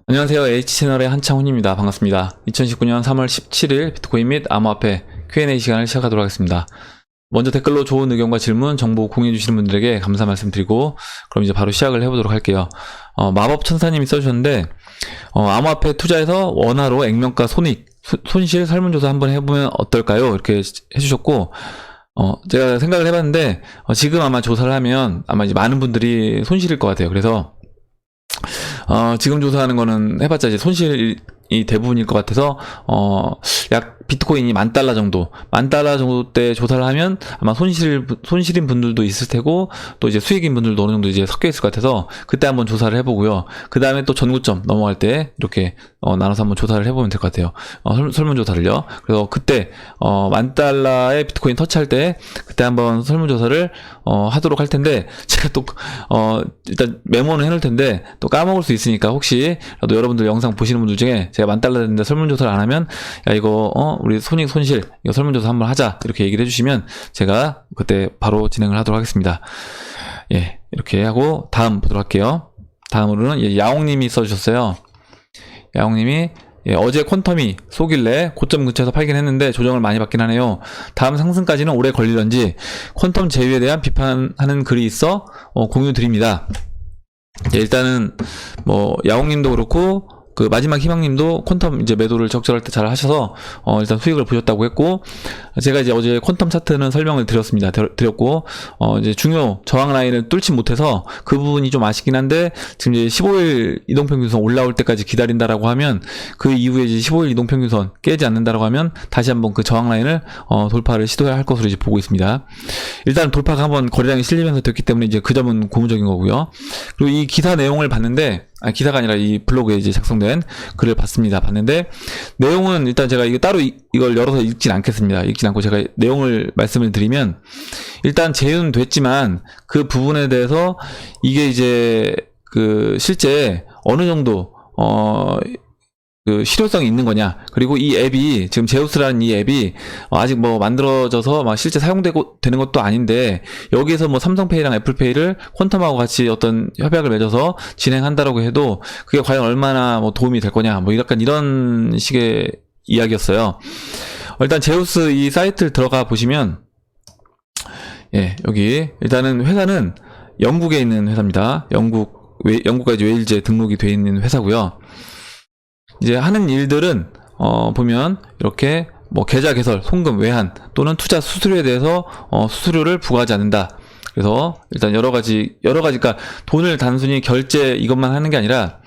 안녕하세요. H채널의 한창훈입니다. 반갑습니다. 2019년 3월 17일 비트코인 및 암호화폐 Q&A 시간을 시작하도록 하겠습니다. 먼저 댓글로 좋은 의견과 질문, 정보 공유해주시는 분들에게 감사 말씀드리고 그럼 이제 바로 시작을 해보도록 할게요. 마법천사님이 써주셨는데 암호화폐 투자에서 원화로 액면가 손실 설문조사 한번 해보면 어떨까요? 이렇게 해주셨고 제가 생각을 해봤는데 지금 아마 조사를 하면 아마 이제 많은 분들이 손실일 것 같아요. 그래서 지금 조사하는 거는 해봤자 이제 손실이 대부분일 것 같아서 약 비트코인이 $10,000 정도, $10,000 정도 때 조사를 하면 아마 손실인 분들도 있을 테고 또 이제 수익인 분들도 어느 정도 이제 섞여 있을 것 같아서 그때 한번 조사를 해보고요. 그 다음에 또 전고점 넘어갈 때 이렇게 나눠서 한번 조사를 해보면 될 것 같아요. 설문조사를요. 그래서 그때 $10,000의 비트코인 터치할 때 그때 한번 설문조사를 하도록 할 텐데 제가 또 일단 메모는 해놓을 텐데 또 까먹을 수 있으니까 혹시라도 여러분들 영상 보시는 분들 중에 제가 $10,000 됐는데 설문조사를 안 하면 야 이거 우리 손실 이거 설문조사 한번 하자 이렇게 얘기를 해주시면 제가 그때 바로 진행을 하도록 하겠습니다. 예, 이렇게 하고 다음 보도록 할게요. 다음으로는 야옹님이 써주셨어요. 야옹님이 어제 퀀텀이 쏘길래 고점 근처에서 팔긴 했는데 조정을 많이 받긴 하네요. 다음 상승까지는 오래 걸리던지 퀀텀 제휴에 대한 비판하는 글이 있어 공유 드립니다. 일단은 야옹님도 그렇고 그 마지막 희망님도 퀀텀 이제 매도를 적절할 때 잘 하셔서 일단 수익을 보셨다고 했고 제가 이제 어제 퀀텀 차트는 설명을 드렸고 이제 중요 저항 라인을 뚫지 못해서 그 부분이 좀 아쉽긴 한데 지금 이제 15일 이동평균선 올라올 때까지 기다린다라고 하면 그 이후에 이제 15일 이동평균선 깨지 않는다라고 하면 다시 한번 그 저항 라인을 돌파를 시도해야 할 것으로 이제 보고 있습니다. 일단 돌파가 한번 거래량이 실리면서 됐기 때문에 이제 그 점은 고무적인 거고요. 그리고 이 기사 내용을 봤는데 기사가 아니라 이 블로그에 이제 작성된 글을 봤는데 내용은 일단 제가 이거 따로 이걸 열어서 읽진 않겠습니다. 읽진 않고 제가 내용을 말씀을 드리면 일단 제휴는 됐지만 그 부분에 대해서 이게 이제 그 실제 어느 정도 그 실효성이 있는 거냐, 그리고 이 앱이 지금 제우스라는 이 앱이 아직 만들어져서 막 실제 사용되고 되는 것도 아닌데 여기에서 삼성페이랑 애플페이를 퀀텀하고 같이 어떤 협약을 맺어서 진행한다라고 해도 그게 과연 얼마나 도움이 될 거냐, 약간 이런 식의 이야기였어요. 일단 제우스 이 사이트를 들어가 보시면 여기 일단은 회사는 영국에 있는 회사입니다. 영국과 이제 웨일즈에 등록이 돼 있는 회사고요. 이제 하는 일들은 보면 이렇게 계좌 개설, 송금, 외환 또는 투자 수수료에 대해서 수수료를 부과하지 않는다. 그래서 일단 여러 가지 그러니까 돈을 단순히 결제 이것만 하는 게 아니라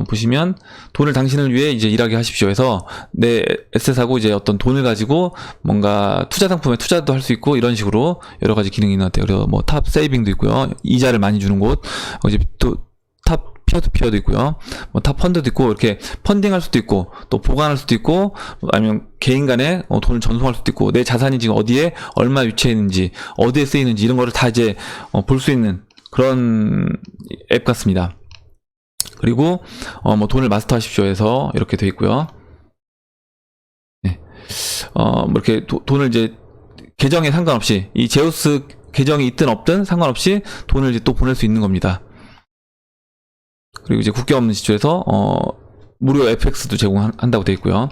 보시면 돈을 당신을 위해 이제 일하게 하십시오 해서 내 에셋하고 이제 어떤 돈을 가지고 뭔가 투자 상품에 투자도 할 수 있고 이런 식으로 여러 가지 기능이 있는 것 같아요. 그래서 탑 세이빙도 있고요. 이자를 많이 주는 곳, 이제 또 탑 피어투피어도 있고요. 탑 펀드도 있고, 이렇게 펀딩할 수도 있고, 또 보관할 수도 있고, 아니면 개인 간에 돈을 전송할 수도 있고, 내 자산이 지금 어디에 얼마 위치해 있는지, 어디에 쓰이는지 이런 거를 다 이제 볼 수 있는 그런 앱 같습니다. 그리고 돈을 마스터하십시오 해서 이렇게 돼 있고요. 네. 이렇게 돈을 이제 계정에 상관없이 이 제우스 계정이 있든 없든 상관없이 돈을 이제 또 보낼 수 있는 겁니다. 그리고 이제 국경 없는 시초에서 무료 FX도 제공한다고 되어 있고요.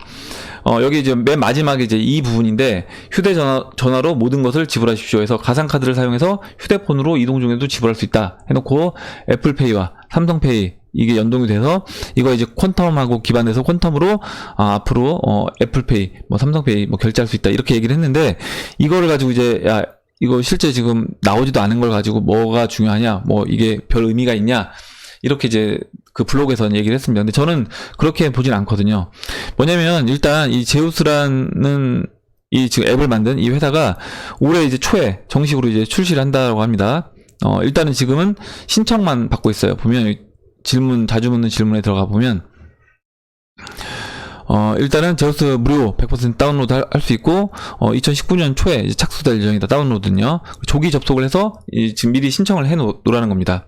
여기 이제 맨 마지막에 이제 이 부분인데 휴대전화로 모든 것을 지불하십시오 해서 가상카드를 사용해서 휴대폰으로 이동 중에도 지불할 수 있다 해놓고 애플페이와 삼성페이 이게 연동이 돼서 이거 이제 퀀텀하고 기반해서 퀀텀으로 앞으로 애플페이 삼성페이 결제할 수 있다 이렇게 얘기를 했는데 이거를 가지고 이제 이거 실제 지금 나오지도 않은 걸 가지고 뭐가 중요하냐, 이게 별 의미가 있냐 이렇게 이제 그 블로그에서는 얘기를 했습니다. 근데 저는 그렇게 보진 않거든요. 뭐냐면 일단 이 제우스라는 이 지금 앱을 만든 이 회사가 올해 이제 초에 정식으로 이제 출시를 한다고 합니다. 일단은 지금은 신청만 받고 있어요. 보면 자주 묻는 질문에 들어가 보면 일단은 제우스 무료 100% 다운로드 할 수 있고 2019년 초에 이제 착수될 예정이다. 다운로드는요. 조기 접속을 해서 지금 미리 신청을 해 놓으라는 겁니다.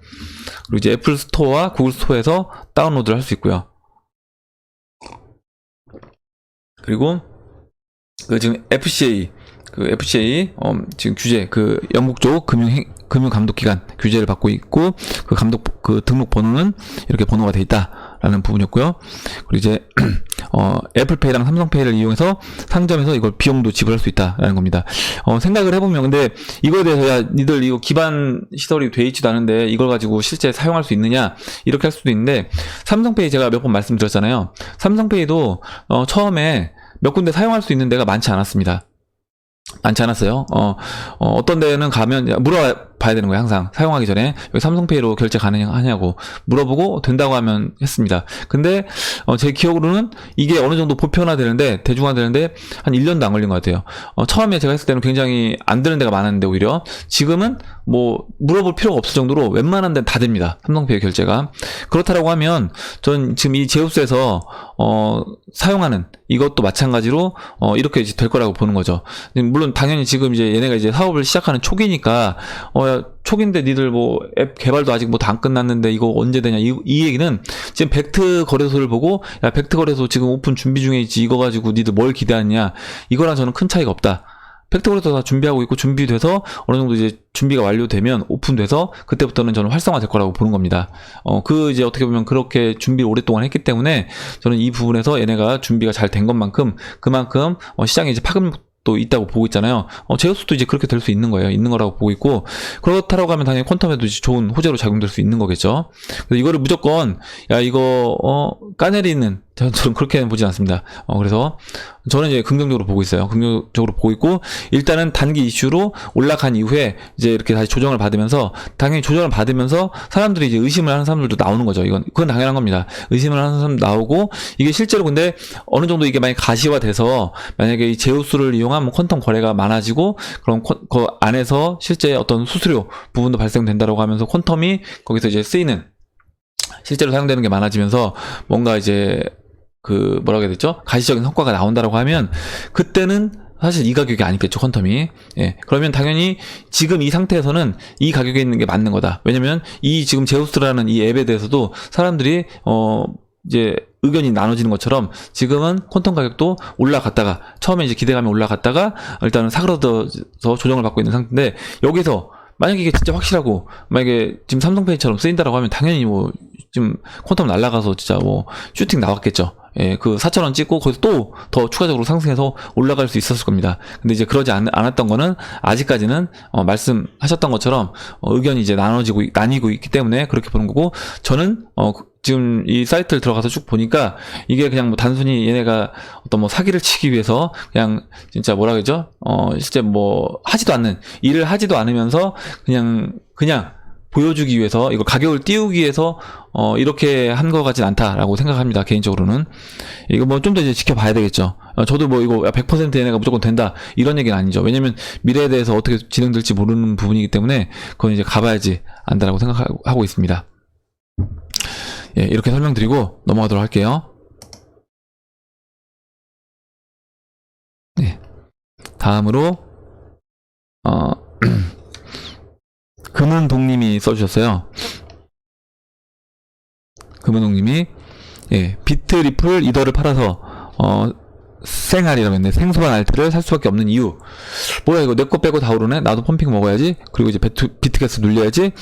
그리고 이제 애플 스토어와 구글 스토어에서 다운로드를 할 수 있고요. 그리고 지금 FCA 지금 규제 영국 쪽 금융 감독기관 규제를 받고 있고 그 등록 번호는 이렇게 번호가 돼 있다. 된다라는 부분이었고요. 그리고 이제 애플페이랑 삼성페이를 이용해서 상점에서 이걸 비용도 지불할 수 있다라는 겁니다. 생각을 해보면 근데 이거에 대해서 야 니들 이거 기반 시설이 돼 있지도 않은데 이걸 가지고 실제 사용할 수 있느냐 이렇게 할 수도 있는데 삼성페이 제가 몇 번 말씀드렸잖아요. 삼성페이도 처음에 몇 군데 사용할 수 있는 데가 많지 않았습니다. 많지 않았어요. 어떤 데는 가면 물어봐야 되는 거예요. 항상 사용하기 전에 여기 삼성페이로 결제 가능하냐고 물어보고 된다고 하면 했습니다. 근데 제 기억으로는 이게 어느 정도 보편화되는데 대중화되는데 한 1년도 안 걸린 것 같아요. 처음에 제가 했을 때는 굉장히 안 되는 데가 많았는데 오히려 지금은 뭐 물어볼 필요가 없을 정도로 웬만한 데는 다 됩니다. 삼성페이 결제가. 그렇다라고 하면 전 지금 이 제우스에서 사용하는 이것도 마찬가지로 이렇게 이제 될 거라고 보는 거죠. 물론 당연히 지금 이제 얘네가 이제 사업을 시작하는 초기니까 초기인데 니들 뭐 앱 개발도 아직 뭐 다 안 끝났는데 이거 언제 되냐 이 얘기는 지금 벡트 거래소를 보고 야 벡트 거래소 지금 오픈 준비 중에 있지 이거 가지고 니들 뭘 기대하느냐 이거랑 저는 큰 차이가 없다. 팩트 거래소 다 준비하고 있고 준비돼서 어느 정도 이제 준비가 완료되면 오픈돼서 그때부터는 저는 활성화될 거라고 보는 겁니다. 이제 어떻게 보면 그렇게 준비를 오랫동안 했기 때문에 저는 이 부분에서 얘네가 준비가 잘 된 것만큼 그만큼 시장에 이제 파급력도 있다고 보고 있잖아요. 제우스도 이제 그렇게 될 수 있는 거예요. 있는 거라고 보고 있고 그렇다라고 하면 당연히 퀀텀에도 이제 좋은 호재로 작용될 수 있는 거겠죠. 그래서 이거를 무조건 야 이거 까내리는 저는 그렇게는 보진 않습니다. 그래서 저는 이제 긍정적으로 보고 있어요. 긍정적으로 보고 있고 일단은 단기 이슈로 올라간 이후에 이제 이렇게 다시 조정을 받으면서 당연히 조정을 받으면서 사람들이 이제 의심을 하는 사람들도 나오는 거죠. 그건 당연한 겁니다. 의심을 하는 사람 나오고 이게 실제로 근데 어느 정도 이게 만약 가시화돼서 만약에 이 제우스를 이용한 뭐 퀀텀 거래가 많아지고 그럼 그 안에서 실제 어떤 수수료 부분도 발생된다라고 하면서 퀀텀이 거기서 이제 쓰이는 실제로 사용되는 게 많아지면서 뭔가 이제 뭐라고 해야 되죠? 가시적인 성과가 나온다라고 하면 그때는 사실 이 가격이 아니겠죠, 퀀텀이. 예. 그러면 당연히 지금 이 상태에서는 이 가격에 있는 게 맞는 거다. 왜냐면 이 지금 제우스라는 이 앱에 대해서도 사람들이 이제 의견이 나눠지는 것처럼 지금은 퀀텀 가격도 올라갔다가 처음에 이제 기대감이 올라갔다가 일단은 사그러져서 조정을 받고 있는 상태인데 여기서 만약에 이게 진짜 확실하고 만약에 지금 삼성페이처럼 쓰인다라고 하면 당연히 뭐 지금 퀀텀 날아가서 진짜 뭐 슈팅 나왔겠죠. 예, 그 4,000원 찍고 거기서 또 더 추가적으로 상승해서 올라갈 수 있었을 겁니다. 근데 이제 그러지 않았던 거는 아직까지는 말씀하셨던 것처럼 의견이 이제 나뉘고 있기 때문에 그렇게 보는 거고 저는 지금 이 사이트를 들어가서 쭉 보니까 이게 그냥 뭐 단순히 얘네가 어떤 뭐 사기를 치기 위해서 그냥 진짜 뭐라 그러죠? 실제 뭐 일을 하지도 않으면서 그냥 보여주기 위해서 이거 가격을 띄우기 위해서 이렇게 한 거 같진 않다라고 생각합니다. 개인적으로는 이거 뭐 좀 더 이제 지켜봐야 되겠죠. 저도 뭐 이거 100% 얘네가 무조건 된다 이런 얘기는 아니죠. 왜냐면 미래에 대해서 어떻게 진행될지 모르는 부분이기 때문에 그건 이제 가봐야지 안다라고 생각하고 있습니다. 예, 이렇게 설명드리고 넘어가도록 할게요. 네. 다음으로 금은동님이 써주셨어요. 금은동님이 비트리플 이더를 팔아서 생알이라고 했네. 생소한 알트를 살 수밖에 없는 이유. 뭐야 이거 내 거 빼고 다 오르네. 나도 펌핑 먹어야지. 그리고 이제 비트게스 눌려야지.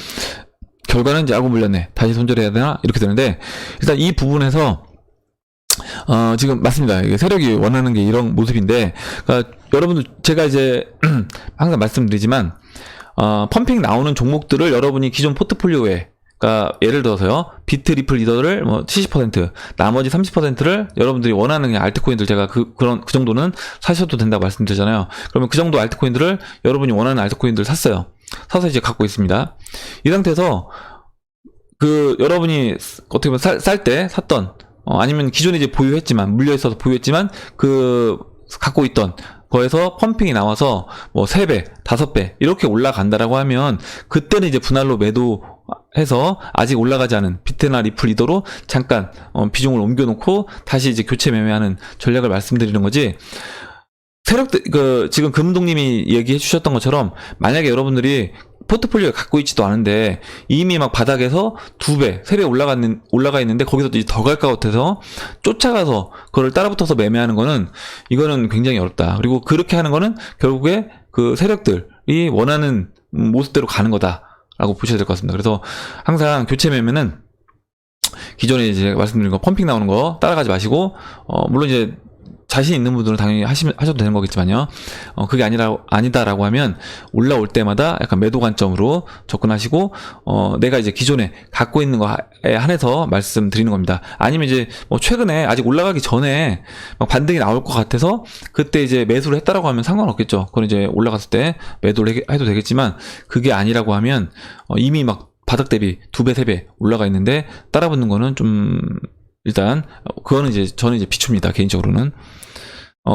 결과는 이제 알고 물렸네. 다시 손절해야 되나? 이렇게 되는데 일단 이 부분에서 지금 맞습니다. 이게 세력이 원하는 게 이런 모습인데 그러니까 여러분들 제가 이제 항상 말씀드리지만 펌핑 나오는 종목들을 여러분이 기존 포트폴리오에 그러니까 예를 들어서요 비트리플 리더를 뭐 70% 나머지 30%를 여러분들이 원하는 알트코인들 제가 그 정도는 사셔도 된다고 말씀드리잖아요. 그러면 그 정도 알트코인들을 여러분이 원하는 알트코인들을 샀어요. 사서 이제 갖고 있습니다. 이 상태에서 여러분이 어떻게 보면 쌀 때 샀던 아니면 기존에 이제 보유했지만 물려 있어서 보유했지만 갖고 있던 거에서 펌핑이 나와서 뭐 3배, 5배 이렇게 올라간다라고 하면 그때는 이제 분할로 매도해서 아직 올라가지 않은 비트나 리플 리더로 잠깐 비중을 옮겨놓고 다시 이제 교체 매매하는 전략을 말씀드리는 거지. 지금 금동님이 얘기해 주셨던 것처럼 만약에 여러분들이 포트폴리오에 갖고 있지도 않은데 이미 막 바닥에서 2배, 3배 올라가 있는데 거기서 이제 더 갈 것 같아서 쫓아가서 그걸 따라붙어서 매매하는 거는 이거는 굉장히 어렵다. 그리고 그렇게 하는 거는 결국에 그 세력들이 원하는 모습대로 가는 거다라고 보셔야 될 것 같습니다. 그래서 항상 교체 매매는 기존에 이제 말씀드린 거 펌핑 나오는 거 따라가지 마시고, 물론 이제 자신 있는 분들은 당연히 하셔도 되는 거겠지만요. 그게 아니다라고 하면 올라올 때마다 약간 매도 관점으로 접근하시고, 내가 이제 기존에 갖고 있는 거에 한해서 말씀드리는 겁니다. 아니면 이제 뭐 최근에 아직 올라가기 전에 막 반등이 나올 것 같아서 그때 이제 매수를 했다라고 하면 상관없겠죠. 그건 이제 올라갔을 때 매도를 해도 되겠지만, 그게 아니라고 하면 이미 막 바닥 대비 2배, 3배 올라가 있는데 따라붙는 거는 좀 일단 그거는 이제 저는 이제 비춥니다, 개인적으로는.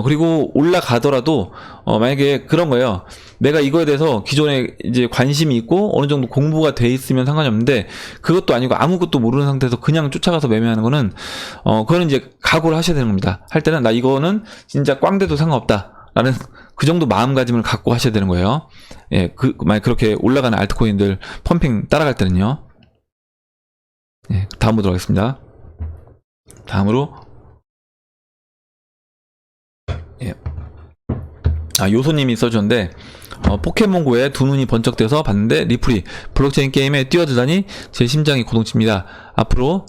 그리고 올라가더라도 만약에 그런 거예요. 내가 이거에 대해서 기존에 이제 관심이 있고 어느 정도 공부가 돼 있으면 상관이 없는데, 그것도 아니고 아무것도 모르는 상태에서 그냥 쫓아가서 매매하는 거는 그거는 이제 각오를 하셔야 되는 겁니다. 할 때는 나 이거는 진짜 꽝돼도 상관없다라는 그 정도 마음가짐을 갖고 하셔야 되는 거예요. 예, 만약 그렇게 올라가는 알트코인들 펌핑 따라갈 때는요. 예, 다음 보도록 하겠습니다. 다음으로, 예. 요소님이 써주셨는데, 포켓몬고에 두 눈이 번쩍대서 봤는데 리플이 블록체인 게임에 뛰어들다니 제 심장이 고동칩니다. 앞으로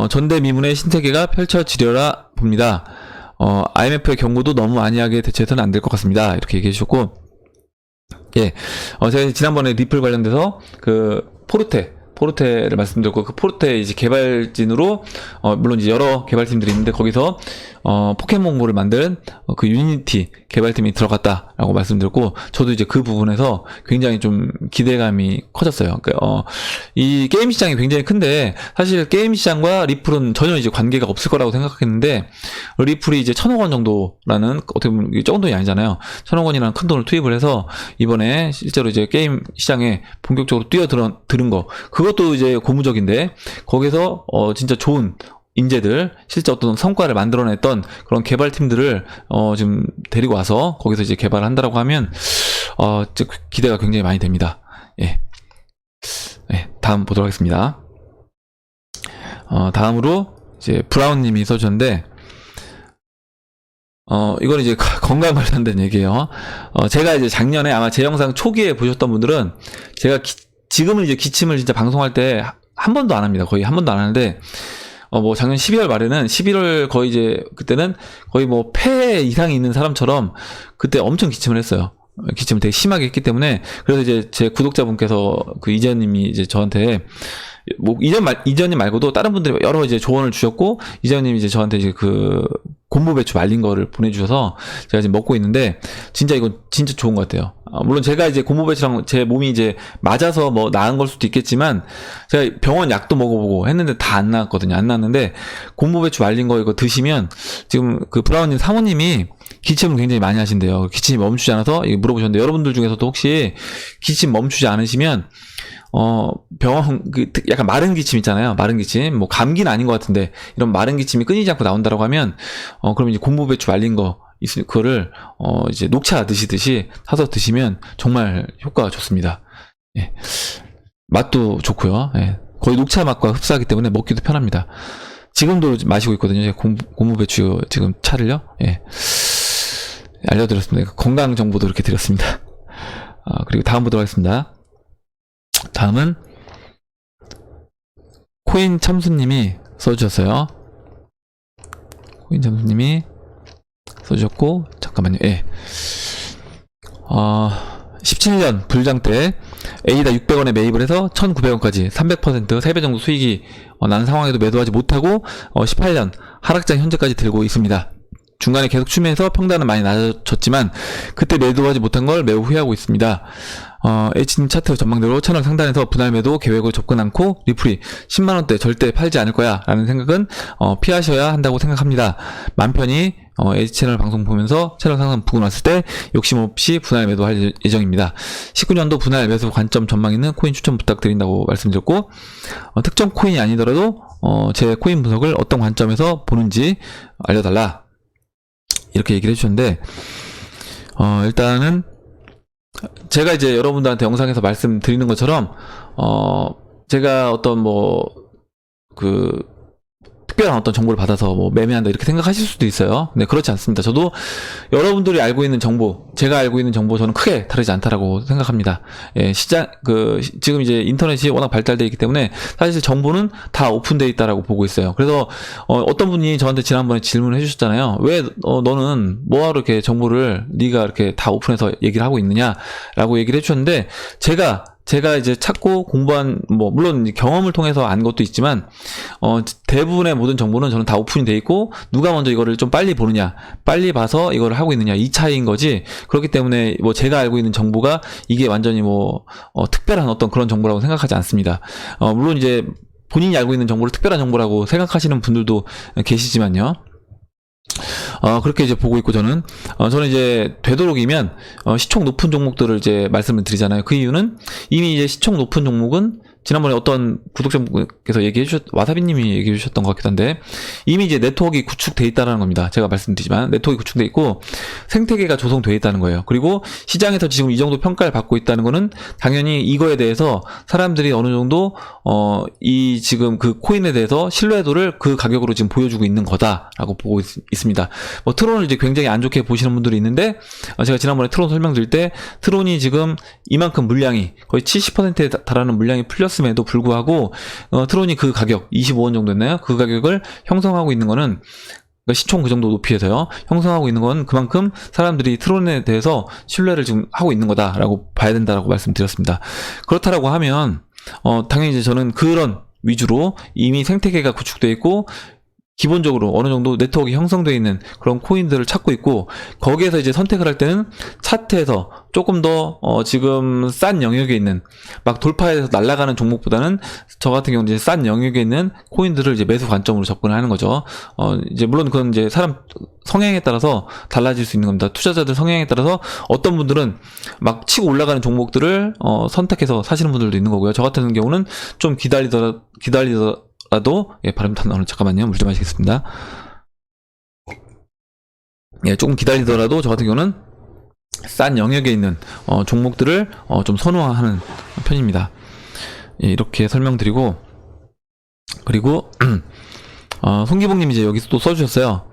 전대미문의 신세계가 펼쳐지려라 봅니다. IMF의 경고도 너무 안이하게 대처해서는 안 될 것 같습니다. 이렇게 얘기해 주셨고, 예, 제가 지난번에 리플 관련돼서 그 포르테를 말씀드렸고, 그 포르테 이제 개발진으로 물론 이제 여러 개발팀들이 있는데 거기서 포켓몬고를 만든 그 유니티 개발팀이 들어갔다라고 말씀드렸고, 저도 이제 그 부분에서 굉장히 좀 기대감이 커졌어요. 그러니까 이 게임 시장이 굉장히 큰데 사실 게임 시장과 리플은 전혀 이제 관계가 없을 거라고 생각했는데, 리플이 이제 1,000억 원 정도라는, 어떻게 보면 이게 적은 돈이 아니잖아요. 1,000억 원이라는 큰 돈을 투입을 해서 이번에 실제로 이제 게임 시장에 본격적으로 뛰어들은 거, 그것도 이제 고무적인데, 거기서 진짜 좋은 인재들, 실제 어떤 성과를 만들어냈던 그런 개발팀들을 지금 데리고 와서 거기서 이제 개발을 한다라고 하면 기대가 굉장히 많이 됩니다. 예. 예, 다음 보도록 하겠습니다. 다음으로 이제 브라운님이 써주셨는데, 이건 이제 건강 관련된 얘기예요. 제가 이제 작년에 아마 제 영상 초기에 보셨던 분들은, 제가 지금은 이제 기침을 진짜 방송할 때 한 번도 안 합니다. 거의 한 번도 안 하는데, 뭐 작년 12월 말에는 11월 거의 이제 그때는 거의 뭐 폐 이상이 있는 사람처럼 그때 엄청 기침을 했어요. 기침을 되게 심하게 했기 때문에. 그래서 이제 제 구독자분께서 그 이재현님이 이제 저한테 뭐 이재현님 말고도 다른 분들이 여러 이제 조언을 주셨고, 이재현님이 이제 저한테 이제 그 곤보 배추 말린 거를 보내주셔서 제가 지금 먹고 있는데, 진짜 이건 진짜 좋은 것 같아요. 물론 제가 이제 곤보 배추랑 제 몸이 이제 맞아서 뭐 나은 걸 수도 있겠지만, 제가 병원 약도 먹어보고 했는데 다 안 나았거든요. 안 나았는데 곤보 배추 말린 거 이거 드시면, 지금 그 브라운님 사모님이 기침을 굉장히 많이 하신대요. 기침이 멈추지 않아서 물어보셨는데, 여러분들 중에서도 혹시 기침 멈추지 않으시면 병원, 약간 마른 기침 있잖아요. 마른 기침. 뭐, 감기는 아닌 것 같은데, 이런 마른 기침이 끊이지 않고 나온다라고 하면, 그럼 이제 곤보 배추 말린 거, 그거를, 이제 녹차 드시듯이 사서 드시면 정말 효과가 좋습니다. 예. 맛도 좋고요. 예. 거의 녹차 맛과 흡사하기 때문에 먹기도 편합니다. 지금도 마시고 있거든요. 곤보 배추 지금 차를요. 예. 알려드렸습니다. 건강 정보도 이렇게 드렸습니다. 그리고 다음 보도록 하겠습니다. 다음은 코인 참수님이 써주셨어요. 코인 참수님이 써주셨고, 잠깐만요. 예. 17년 불장 때 A다 600원에 매입을 해서 1,900원까지 300% 3배 정도 수익이 난 상황에도 매도하지 못하고 18년 하락장 현재까지 들고 있습니다. 중간에 계속 추매해서 평단은 많이 낮아졌지만 그때 매도하지 못한 걸 매우 후회하고 있습니다. H님 차트 전망대로 채널 상단에서 분할 매도 계획을 접근 않고 리플이 10만원대 절대 팔지 않을 거야 라는 생각은 피하셔야 한다고 생각합니다. 맘 편히 H채널 방송 보면서 채널 상단 부근 왔을 때 욕심 없이 분할 매도할 예정입니다. 19년도 분할 매수 관점 전망 있는 코인 추천 부탁드린다고 말씀드렸고, 특정 코인이 아니더라도 제 코인 분석을 어떤 관점에서 보는지 알려달라, 이렇게 얘기를 해주셨는데, 일단은 제가 이제 여러분들한테 영상에서 말씀드리는 것처럼 제가 어떤 뭐 특별한 어떤 정보를 받아서 뭐 매매한다 이렇게 생각하실 수도 있어요. 근데 그렇지 않습니다. 저도 여러분들이 알고 있는 정보, 제가 알고 있는 정보 저는 크게 다르지 않다라고 생각합니다. 예, 지금 이제 인터넷이 워낙 발달되어 있기 때문에 사실 정보는 다 오픈되어 있다라고 보고 있어요. 그래서 어떤 분이 저한테 지난번에 질문을 해주셨잖아요. 왜 너는 뭐하러 이렇게 정보를 네가 이렇게 다 오픈해서 얘기를 하고 있느냐라고 얘기를 해주셨는데, 제가 이제 찾고 공부한, 뭐, 물론 경험을 통해서 안 것도 있지만, 대부분의 모든 정보는 저는 다 오픈이 돼 있고, 누가 먼저 이거를 좀 빨리 보느냐, 빨리 봐서 이거를 하고 있느냐, 이 차이인 거지. 그렇기 때문에 뭐 제가 알고 있는 정보가 이게 완전히 뭐, 특별한 어떤 그런 정보라고 생각하지 않습니다. 물론 이제 본인이 알고 있는 정보를 특별한 정보라고 생각하시는 분들도 계시지만요. 그렇게 이제 보고 있고, 저는 이제 되도록이면 시총 높은 종목들을 이제 말씀을 드리잖아요. 그 이유는 이미 이제 시총 높은 종목은 지난번에 어떤 구독자분께서 와사비님이 얘기해 주셨던 것 같기도 한데, 이미 이제 네트워크가 구축돼 있다는 겁니다. 제가 말씀드리지만 네트워크가 구축돼 있고 생태계가 조성돼 있다는 거예요. 그리고 시장에서 지금 이 정도 평가를 받고 있다는 거는 당연히 이거에 대해서 사람들이 어느 정도 이 지금 그 코인에 대해서 신뢰도를 그 가격으로 지금 보여주고 있는 거다라고 보고 있습니다. 뭐 트론을 이제 굉장히 안 좋게 보시는 분들이 있는데, 제가 지난번에 트론 설명드릴 때 트론이 지금 이만큼 물량이 거의 70%에 달하는 물량이 풀렸음에도 불구하고 트론이 그 가격 25원 정도 했나요? 그 가격을 형성하고 있는 거는, 그러니까 시총 그 정도 높이에서요, 형성하고 있는 건 그만큼 사람들이 트론에 대해서 신뢰를 지금 하고 있는 거다라고 봐야 된다라고 말씀드렸습니다. 그렇다라고 하면 당연히 이제 저는 그런 위주로 이미 생태계가 구축되어 있고 기본적으로 어느 정도 네트워크가 형성되어 있는 그런 코인들을 찾고 있고, 거기에서 이제 선택을 할 때는 차트에서 조금 더 지금 싼 영역에 있는, 막 돌파해서 날아가는 종목보다는 저 같은 경우는 이제 싼 영역에 있는 코인들을 이제 매수 관점으로 접근을 하는 거죠. 이제 물론 그건 이제 사람 성향에 따라서 달라질 수 있는 겁니다. 투자자들 성향에 따라서 어떤 분들은 막 치고 올라가는 종목들을 선택해서 사시는 분들도 있는 거고요. 저 같은 경우는 좀 기다리더라도, 발음 다 나오는, 잠깐만요. 물 좀 마시겠습니다. 예, 조금 기다리더라도 저 같은 경우는 싼 영역에 있는 종목들을 좀 선호하는 편입니다. 예, 이렇게 설명드리고, 그리고 송기봉님 이제 여기서 또 써주셨어요.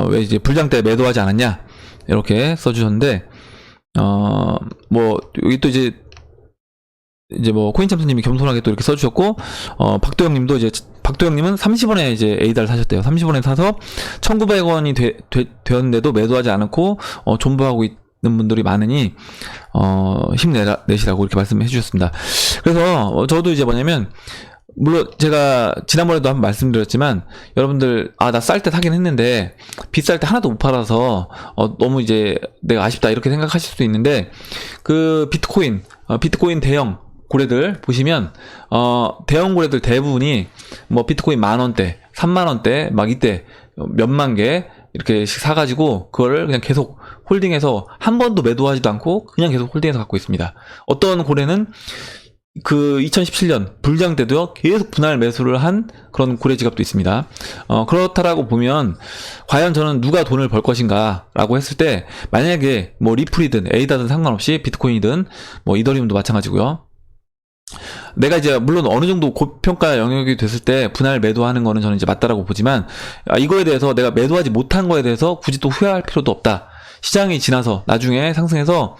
왜 이제 불장 때 매도하지 않았냐, 이렇게 써주셨는데, 뭐 여기 또 이제 뭐 코인참수님이 겸손하게 또 이렇게 써주셨고, 박도영님도 이제, 박도영님은 30원에 이제 A달 사셨대요. 30원에 사서 1900원이 되었는데도 매도하지 않고 존버하고 있는 분들이 많으니 힘내시라고 이렇게 말씀해 주셨습니다. 그래서 저도 이제 뭐냐면, 물론 제가 지난번에도 한번 말씀드렸지만, 여러분들 나 쌀 때 사긴 했는데 비쌀 때 하나도 못 팔아서 너무 이제 내가 아쉽다 이렇게 생각하실 수도 있는데, 그 비트코인 대형 고래들 보시면 대형 고래들 대부분이 뭐 비트코인 10,000원대, 30,000원대 막 이때 몇만 개 이렇게 사가지고 그거를 그냥 계속 홀딩해서 한 번도 매도하지도 않고 그냥 계속 홀딩해서 갖고 있습니다. 어떤 고래는 그 2017년 불장 때도요, 계속 분할 매수를 한 그런 고래 지갑도 있습니다. 그렇다라고 보면 과연 저는 누가 돈을 벌 것인가 라고 했을 때, 만약에 뭐 리플이든 에이다든 상관없이, 비트코인이든 뭐 이더리움도 마찬가지고요, 내가 이제 물론 어느 정도 고평가 영역이 됐을 때 분할 매도하는 거는 저는 이제 맞다라고 보지만, 이거에 대해서 내가 매도하지 못한 거에 대해서 굳이 또 후회할 필요도 없다. 시장이 지나서 나중에 상승해서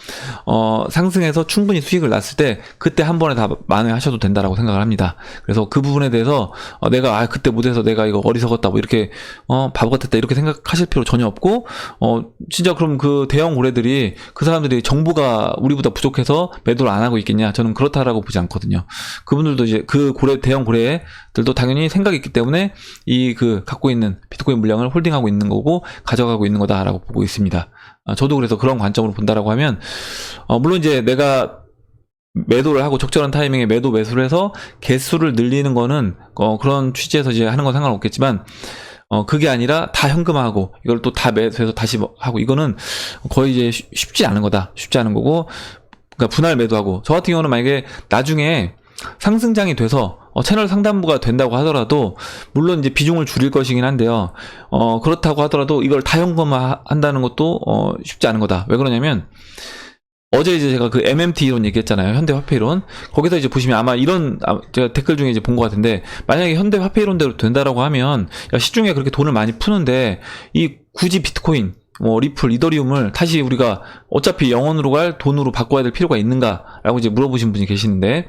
충분히 수익을 났을 때 그때 한 번에 다 만회하셔도 된다라고 생각을 합니다. 그래서 그 부분에 대해서 내가 그때 못해서 내가 이거 어리석었다, 뭐 이렇게 바보 같았다 이렇게 생각하실 필요 전혀 없고, 진짜 그럼 그 대형 고래들이, 그 사람들이 정보가 우리보다 부족해서 매도를 안 하고 있겠냐? 저는 그렇다라고 보지 않거든요. 그분들도 이제 그 대형 고래들도 당연히 생각이 있기 때문에 그 갖고 있는 비트코인 물량을 홀딩하고 있는 거고 가져가고 있는 거다라고 보고 있습니다. 저도 그래서 그런 관점으로 본다라고 하면, 물론 이제 내가 매도를 하고 적절한 타이밍에 매수를 해서 개수를 늘리는 거는 그런 취지에서 이제 하는 건 상관없겠지만, 그게 아니라 다 현금화하고 이걸 또 다 매수해서 다시 하고, 이거는 거의 이제 쉽지 않은 거고, 그러니까 분할 매도하고, 저 같은 경우는 만약에 나중에 상승장이 돼서 채널 상단부가 된다고 하더라도, 물론 이제 비중을 줄일 것이긴 한데요, 그렇다고 하더라도 이걸 다 현금화 한다는 것도 쉽지 않은 거다. 왜 그러냐면, 어제 이제 제가 그 MMT 이론 얘기했잖아요. 현대 화폐 이론. 거기서 이제 보시면 아마 이런, 제가 댓글 중에 이제 본 것 같은데, 만약에 현대 화폐 이론대로 된다라고 하면, 야, 시중에 그렇게 돈을 많이 푸는데, 굳이 비트코인, 리플, 이더리움을 다시 우리가 어차피 영원으로 갈 돈으로 바꿔야 될 필요가 있는가라고 이제 물어보신 분이 계시는데,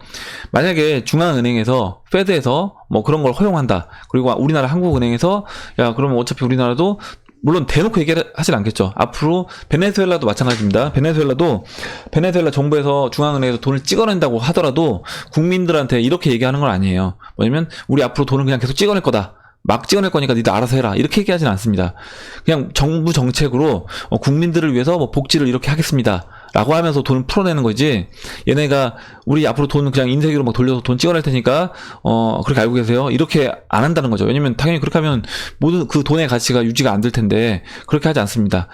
만약에 중앙은행에서, 페드에서 그런 걸 허용한다. 그리고 우리나라 한국은행에서, 야, 그러면 어차피 우리나라도 물론 대놓고 얘기를 하진 않겠죠. 앞으로 베네수엘라도 마찬가지입니다. 베네수엘라 정부에서 중앙은행에서 돈을 찍어낸다고 하더라도 국민들한테 이렇게 얘기하는 건 아니에요. 뭐냐면 우리 앞으로 돈을 그냥 계속 찍어낼 거다. 막 찍어낼 거니까 니들 알아서 해라. 이렇게 얘기하진 않습니다. 그냥 정부 정책으로 국민들을 위해서 복지를 이렇게 하겠습니다. 라고 하면서 돈을 풀어내는 거지. 얘네가 우리 앞으로 돈은 그냥 인쇄기로 막 돌려서 돈 찍어낼 테니까 그렇게 알고 계세요. 이렇게 안 한다는 거죠. 왜냐면 당연히 그렇게 하면 모든 그 돈의 가치가 유지가 안 될 텐데 그렇게 하지 않습니다.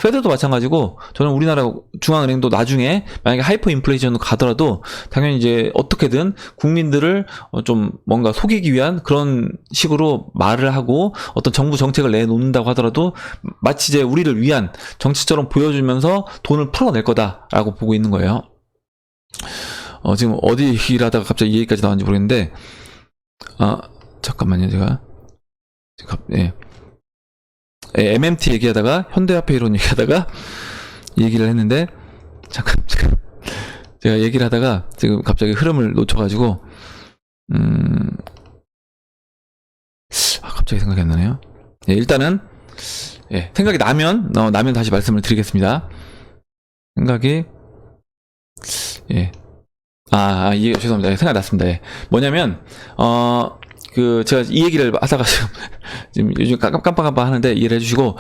페드도 마찬가지고 저는 우리나라 중앙은행도 나중에 만약에 하이퍼 인플레이션으로 가더라도 당연히 이제 어떻게든 국민들을 좀 뭔가 속이기 위한 그런 식으로 말을 하고 어떤 정부 정책을 내놓는다고 하더라도 마치 이제 우리를 위한 정치처럼 보여주면서 돈을 풀어낼 거다라고 보고 있는 거예요. 지금 어디 얘기를 하다가 갑자기 이 얘기까지 나왔는지 모르겠는데, 잠깐만요, MMT 얘기하다가, 현대화폐 이론 얘기하다가, 얘기를 했는데, 잠깐, 제가 얘기를 하다가, 지금 갑자기 흐름을 놓쳐가지고, 갑자기 생각이 안 나네요. 일단은, 생각이 나면 다시 말씀을 드리겠습니다. 생각이, 죄송합니다. 생각났습니다. 뭐냐면, 제가 이 얘기를 하다가 지금 요즘 깜빡깜빡 하는데 이해를 해주시고,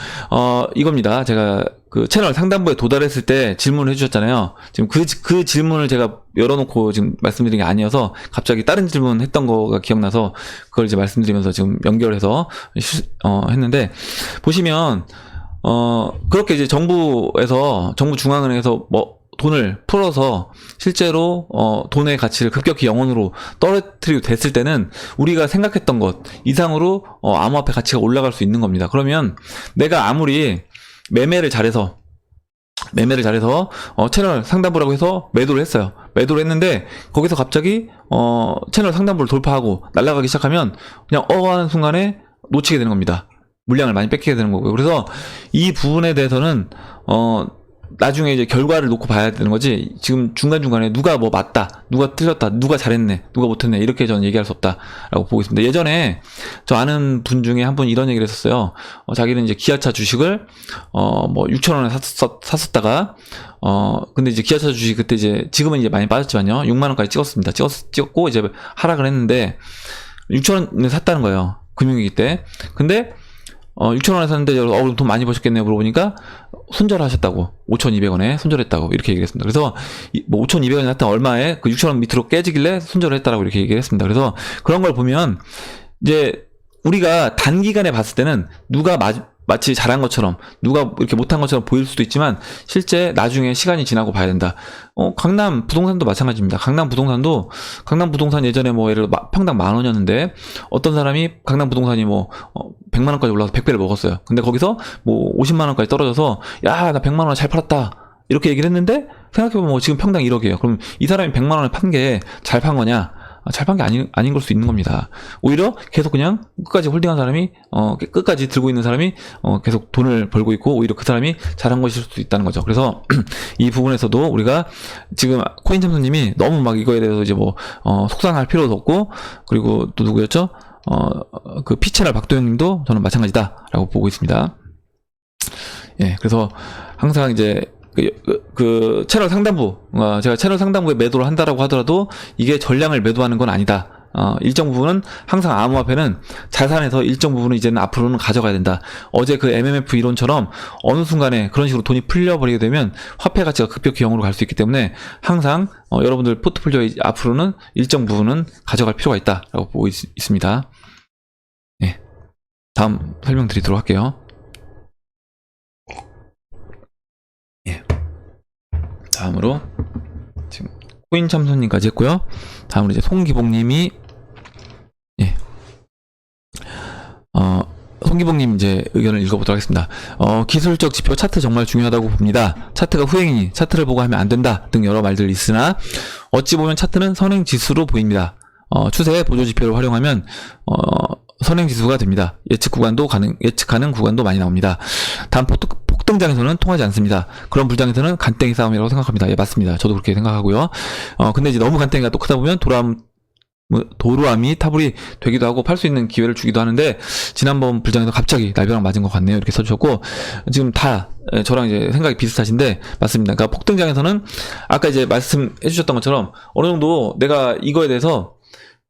이겁니다. 제가 그 채널 상단부에 도달했을 때 질문을 해주셨잖아요. 지금 그 질문을 제가 열어놓고 지금 말씀드린 게 아니어서 갑자기 다른 질문 했던 거가 기억나서 그걸 이제 말씀드리면서 지금 연결해서, 했는데, 보시면, 그렇게 이제 정부 중앙은행에서 돈을 풀어서 실제로 돈의 가치를 급격히 영원으로 떨어뜨리고 됐을 때는 우리가 생각했던 것 이상으로 암호화폐 가치가 올라갈 수 있는 겁니다. 그러면 내가 아무리 매매를 잘해서 채널 상단부라고 해서 매도를 했어요. 매도를 했는데 거기서 갑자기 채널 상단부를 돌파하고 날아가기 시작하면 그냥 하는 순간에 놓치게 되는 겁니다. 물량을 많이 뺏기게 되는 거고요. 그래서 이 부분에 대해서는 나중에 이제 결과를 놓고 봐야 되는 거지, 지금 중간중간에 누가 맞다, 누가 틀렸다, 누가 잘했네, 누가 못했네, 이렇게 저는 얘기할 수 없다라고 보고 있습니다. 예전에 저 아는 분 중에 한 분 이런 얘기를 했었어요. 자기는 이제 기아차 주식을 6,000원에 샀었다가 근데 이제 기아차 주식 그때 이제 지금은 이제 많이 빠졌지만요, 6만원까지 찍었습니다. 찍었고 이제 하락을 했는데 6,000원에 샀다는 거예요, 금융위기 때. 근데 6,000원에 샀는데 그럼 돈 많이 버셨겠네요 물어보니까 손절하셨다고, 5,200원에 손절했다고 이렇게 얘기를 했습니다. 그래서 5,200원이 났던 얼마에 그 6,000원 밑으로 깨지길래 손절을 했다라고 이렇게 얘기를 했습니다. 그래서 그런 걸 보면 이제 우리가 단기간에 봤을 때는 누가 마치 잘한 것처럼, 누가 이렇게 못한 것처럼 보일 수도 있지만 실제 나중에 시간이 지나고 봐야 된다. 강남 부동산도 마찬가지입니다. 강남 부동산 예전에 예를 들어 평당 10,000원이었는데 어떤 사람이 강남 부동산이 100만원까지 올라서 100배를 먹었어요. 근데 거기서 50만원까지 떨어져서 야, 나 100만원 잘 팔았다, 이렇게 얘기를 했는데 생각해보면 지금 평당 1억이에요. 그럼 이 사람이 100만원을 판 게 잘 판 거냐? 잘 판 게 아닌 걸 수 있는 겁니다. 오히려 계속 그냥 끝까지 홀딩한 사람이, 끝까지 들고 있는 사람이, 계속 돈을 벌고 있고, 오히려 그 사람이 잘한 것일 수도 있다는 거죠. 그래서, 이 부분에서도 우리가 지금 코인 참수님이 너무 이거에 대해서 이제 속상할 필요도 없고, 그리고 또 누구였죠? 그 피채널 박도영 님도 저는 마찬가지다라고 보고 있습니다. 그래서 항상 이제, 그 채널 상단부, 제가 채널 상단부에 매도를 한다라고 하더라도 이게 전량을 매도하는 건 아니다. 일정 부분은 항상 암호화폐는 자산에서 일정 부분은 이제는 앞으로는 가져가야 된다. 어제 그 MMF 이론처럼 어느 순간에 그런 식으로 돈이 풀려버리게 되면 화폐 가치가 급격히 0으로 갈 수 있기 때문에 항상 여러분들 포트폴리오에 앞으로는 일정 부분은 가져갈 필요가 있다라고 보고 있습니다. 다음 설명드리도록 할게요. 다음으로 지금 코인 참선님까지 했고요. 다음으로 이제 송기봉님 이제 의견을 읽어보도록 하겠습니다. 기술적 지표 차트 정말 중요하다고 봅니다. 차트가 후행이니 차트를 보고 하면 안 된다 등 여러 말들이 있으나 어찌 보면 차트는 선행 지수로 보입니다. 추세 보조 지표를 활용하면 선행 지수가 됩니다. 예측하는 구간도 많이 나옵니다. 단 폭등장에서는 통하지 않습니다. 그런 불장에서는 간땡이 싸움이라고 생각합니다. 예, 맞습니다. 저도 그렇게 생각하고요. 근데 이제 너무 간땡이가 또 크다 보면 도루함이 타불이 되기도 하고 팔 수 있는 기회를 주기도 하는데, 지난번 불장에서 갑자기 날벼락 맞은 것 같네요. 이렇게 써주셨고, 지금 다 저랑 이제 생각이 비슷하신데 맞습니다. 그러니까 폭등장에서는 아까 이제 말씀해 주셨던 것처럼 어느 정도 내가 이거에 대해서,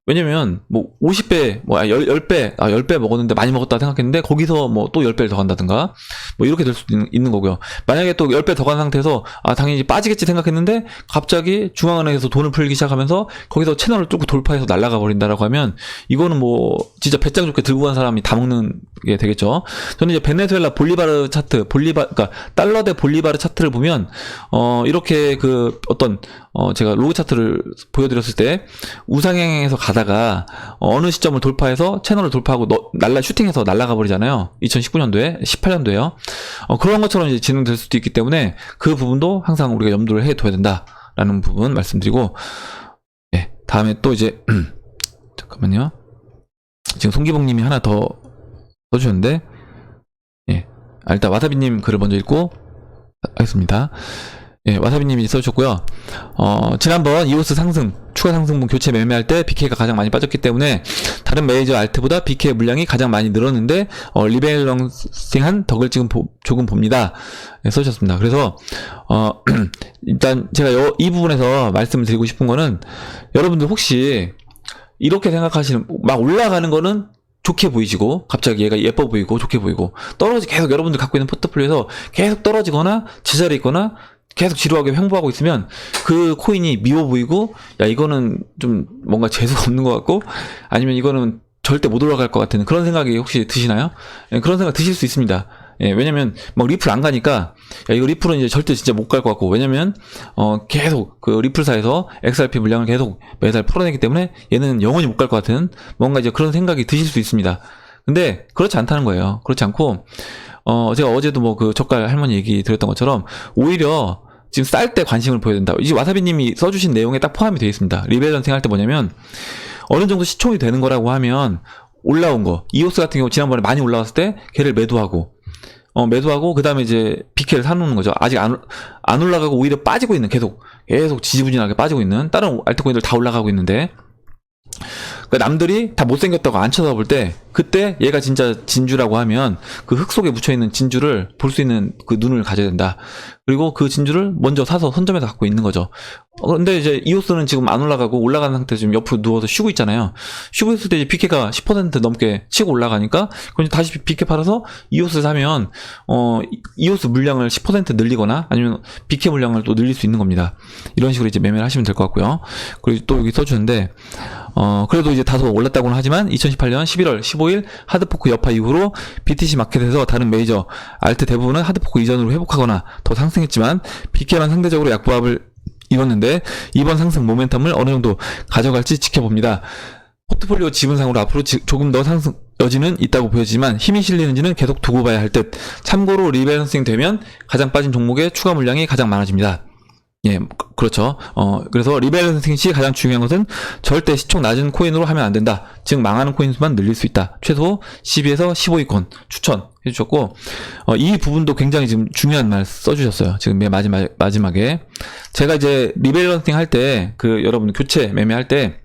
왜냐면 뭐 50배, 10배 먹었는데 많이 먹었다 생각했는데 거기서 뭐 또 10배를 더 간다든가 뭐 이렇게 될 수도 있는 거고요. 만약에 또 10배 더 간 상태에서 당연히 빠지겠지 생각했는데 갑자기 중앙은행에서 돈을 풀기 시작하면서 거기서 채널을 뚫고 돌파해서 날아가 버린다라고 하면 이거는 뭐 진짜 배짱 좋게 들고 간 사람이 다 먹는 게 되겠죠. 저는 이제 베네수엘라 볼리바르 차트, 그러니까 달러 대 볼리바르 차트를 보면 이렇게 그 어떤 제가 로그 차트를 보여드렸을 때 우상향에서 가다가 어느 시점을 돌파해서 채널을 돌파하고 슈팅해서 날아가 버리잖아요. 2019년도에 18년도에요. 그런 것처럼 이제 진행될 수도 있기 때문에 그 부분도 항상 우리가 염두를 해둬야 된다라는 부분 말씀드리고, 네, 다음에 또 이제 잠깐만요. 지금 송기봉님이 하나 더 써주셨는데, 예, 일단 와사비님 글을 먼저 읽고 하겠습니다. 예, 와사비님이 써주셨고요. 지난번 이오스 추가 상승분 교체 매매할 때 BK가 가장 많이 빠졌기 때문에 다른 메이저 알트보다 BK 물량이 가장 많이 늘었는데 리밸런싱한 덕을 조금 봅니다. 예, 써주셨습니다. 그래서 일단 제가 이 부분에서 말씀을 드리고 싶은 거는, 여러분들 혹시 이렇게 생각하시는, 막 올라가는 거는 좋게 보이시고 갑자기 얘가 예뻐 보이고 좋게 보이고, 계속 여러분들 갖고 있는 포트폴리오에서 계속 떨어지거나 제자리에 있거나 계속 지루하게 횡보하고 있으면 그 코인이 미워 보이고, 야 이거는 좀 뭔가 재수가 없는 것 같고, 아니면 이거는 절대 못 올라갈 것 같은 그런 생각이 혹시 드시나요? 예, 그런 생각 드실 수 있습니다. 예, 왜냐면 막 리플 안 가니까 야 이거 리플은 이제 절대 진짜 못 갈 것 같고, 왜냐면 계속 그 리플사에서 XRP 물량을 계속 매달 풀어내기 때문에 얘는 영원히 못 갈 것 같은 뭔가 이제 그런 생각이 드실 수 있습니다. 근데 그렇지 않다는 거예요. 그렇지 않고 제가 어제도 뭐 그 젓갈 할머니 얘기 드렸던 것처럼 오히려 지금 쌀 때 관심을 보여야 된다. 이제 와사비님이 써주신 내용에 딱 포함이 되어 있습니다. 리밸런싱 할 때 뭐냐면, 어느 정도 시총이 되는 거라고 하면 올라온 거, 이오스 같은 경우 지난번에 많이 올라왔을 때 걔를 매도하고 그 다음에 이제 BK를 사놓는 거죠. 아직 안 올라가고 오히려 빠지고 있는, 계속 지지부진하게 빠지고 있는 다른 알트코인들 다 올라가고 있는데, 그러니까 남들이 다 못생겼다고 안 쳐다볼 때, 그때 얘가 진짜 진주라고 하면 그 흙 속에 묻혀있는 진주를 볼 수 있는 그 눈을 가져야 된다. 그리고 그 진주를 먼저 사서 선점해서 갖고 있는 거죠. 근데 이제 이오스는 지금 안 올라가고 올라가는 상태에서 지금 옆으로 누워서 쉬고 있잖아요. 쉬고 있을 때 이제 BK가 10% 넘게 치고 올라가니까 그럼 다시 BK 팔아서 이오스 사면 이오스 물량을 10% 늘리거나 아니면 BK 물량을 또 늘릴 수 있는 겁니다. 이런 식으로 이제 매매를 하시면 될 것 같고요. 그리고 또 여기 써주는데, 그래도 이제 다소 올랐다고는 하지만 2018년 11월 15일 하드포크 여파 이후로 BTC 마켓에서 다른 메이저 알트 대부분은 하드포크 이전으로 회복하거나 더 상승했지만 BK만 상대적으로 약보합을 이뤘는데, 이번 상승 모멘텀을 어느 정도 가져갈지 지켜봅니다. 포트폴리오 지분상으로 앞으로 조금 더 상승 여지는 있다고 보여지지만 힘이 실리는지는 계속 두고 봐야 할 듯. 참고로 리밸런싱 되면 가장 빠진 종목의 추가 물량이 가장 많아집니다. 예, 그렇죠. 그래서 리밸런싱 시 가장 중요한 것은 절대 시총 낮은 코인으로 하면 안 된다. 즉 망하는 코인 수만 늘릴 수 있다. 최소 12에서 15위권 추천해 주셨고, 이 부분도 굉장히 지금 중요한 말 써주셨어요. 지금 맨 마지막에 제가 이제 리밸런싱 할 때 여러분 교체 매매할 때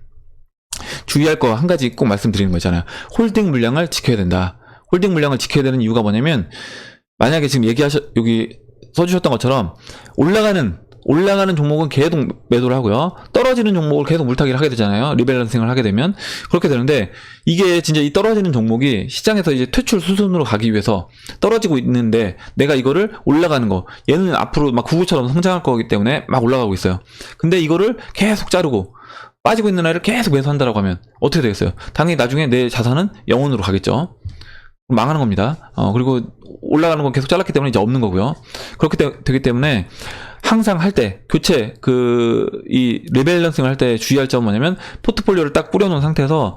주의할 거 한 가지 꼭 말씀드리는 거 있잖아요. 홀딩 물량을 지켜야 된다. 홀딩 물량을 지켜야 되는 이유가 뭐냐면, 만약에 지금 여기 써주셨던 것처럼 올라가는 종목은 계속 매도를 하고요. 떨어지는 종목을 계속 물타기를 하게 되잖아요. 리밸런싱을 하게 되면. 그렇게 되는데, 이게 진짜 이 떨어지는 종목이 시장에서 이제 퇴출 수순으로 가기 위해서 떨어지고 있는데, 내가 이거를 올라가는 거, 얘는 앞으로 막 구구처럼 성장할 거기 때문에 막 올라가고 있어요. 근데 이거를 계속 자르고 빠지고 있는 아이를 계속 매수한다라고 하면 어떻게 되겠어요? 당연히 나중에 내 자산은 영원으로 가겠죠. 망하는 겁니다. 그리고 올라가는 건 계속 잘랐기 때문에 이제 없는 거고요. 그렇게 되기 때문에 항상 할 때 교체 이 리밸런싱을 할 때 주의할 점은 뭐냐면, 포트폴리오를 딱 뿌려놓은 상태에서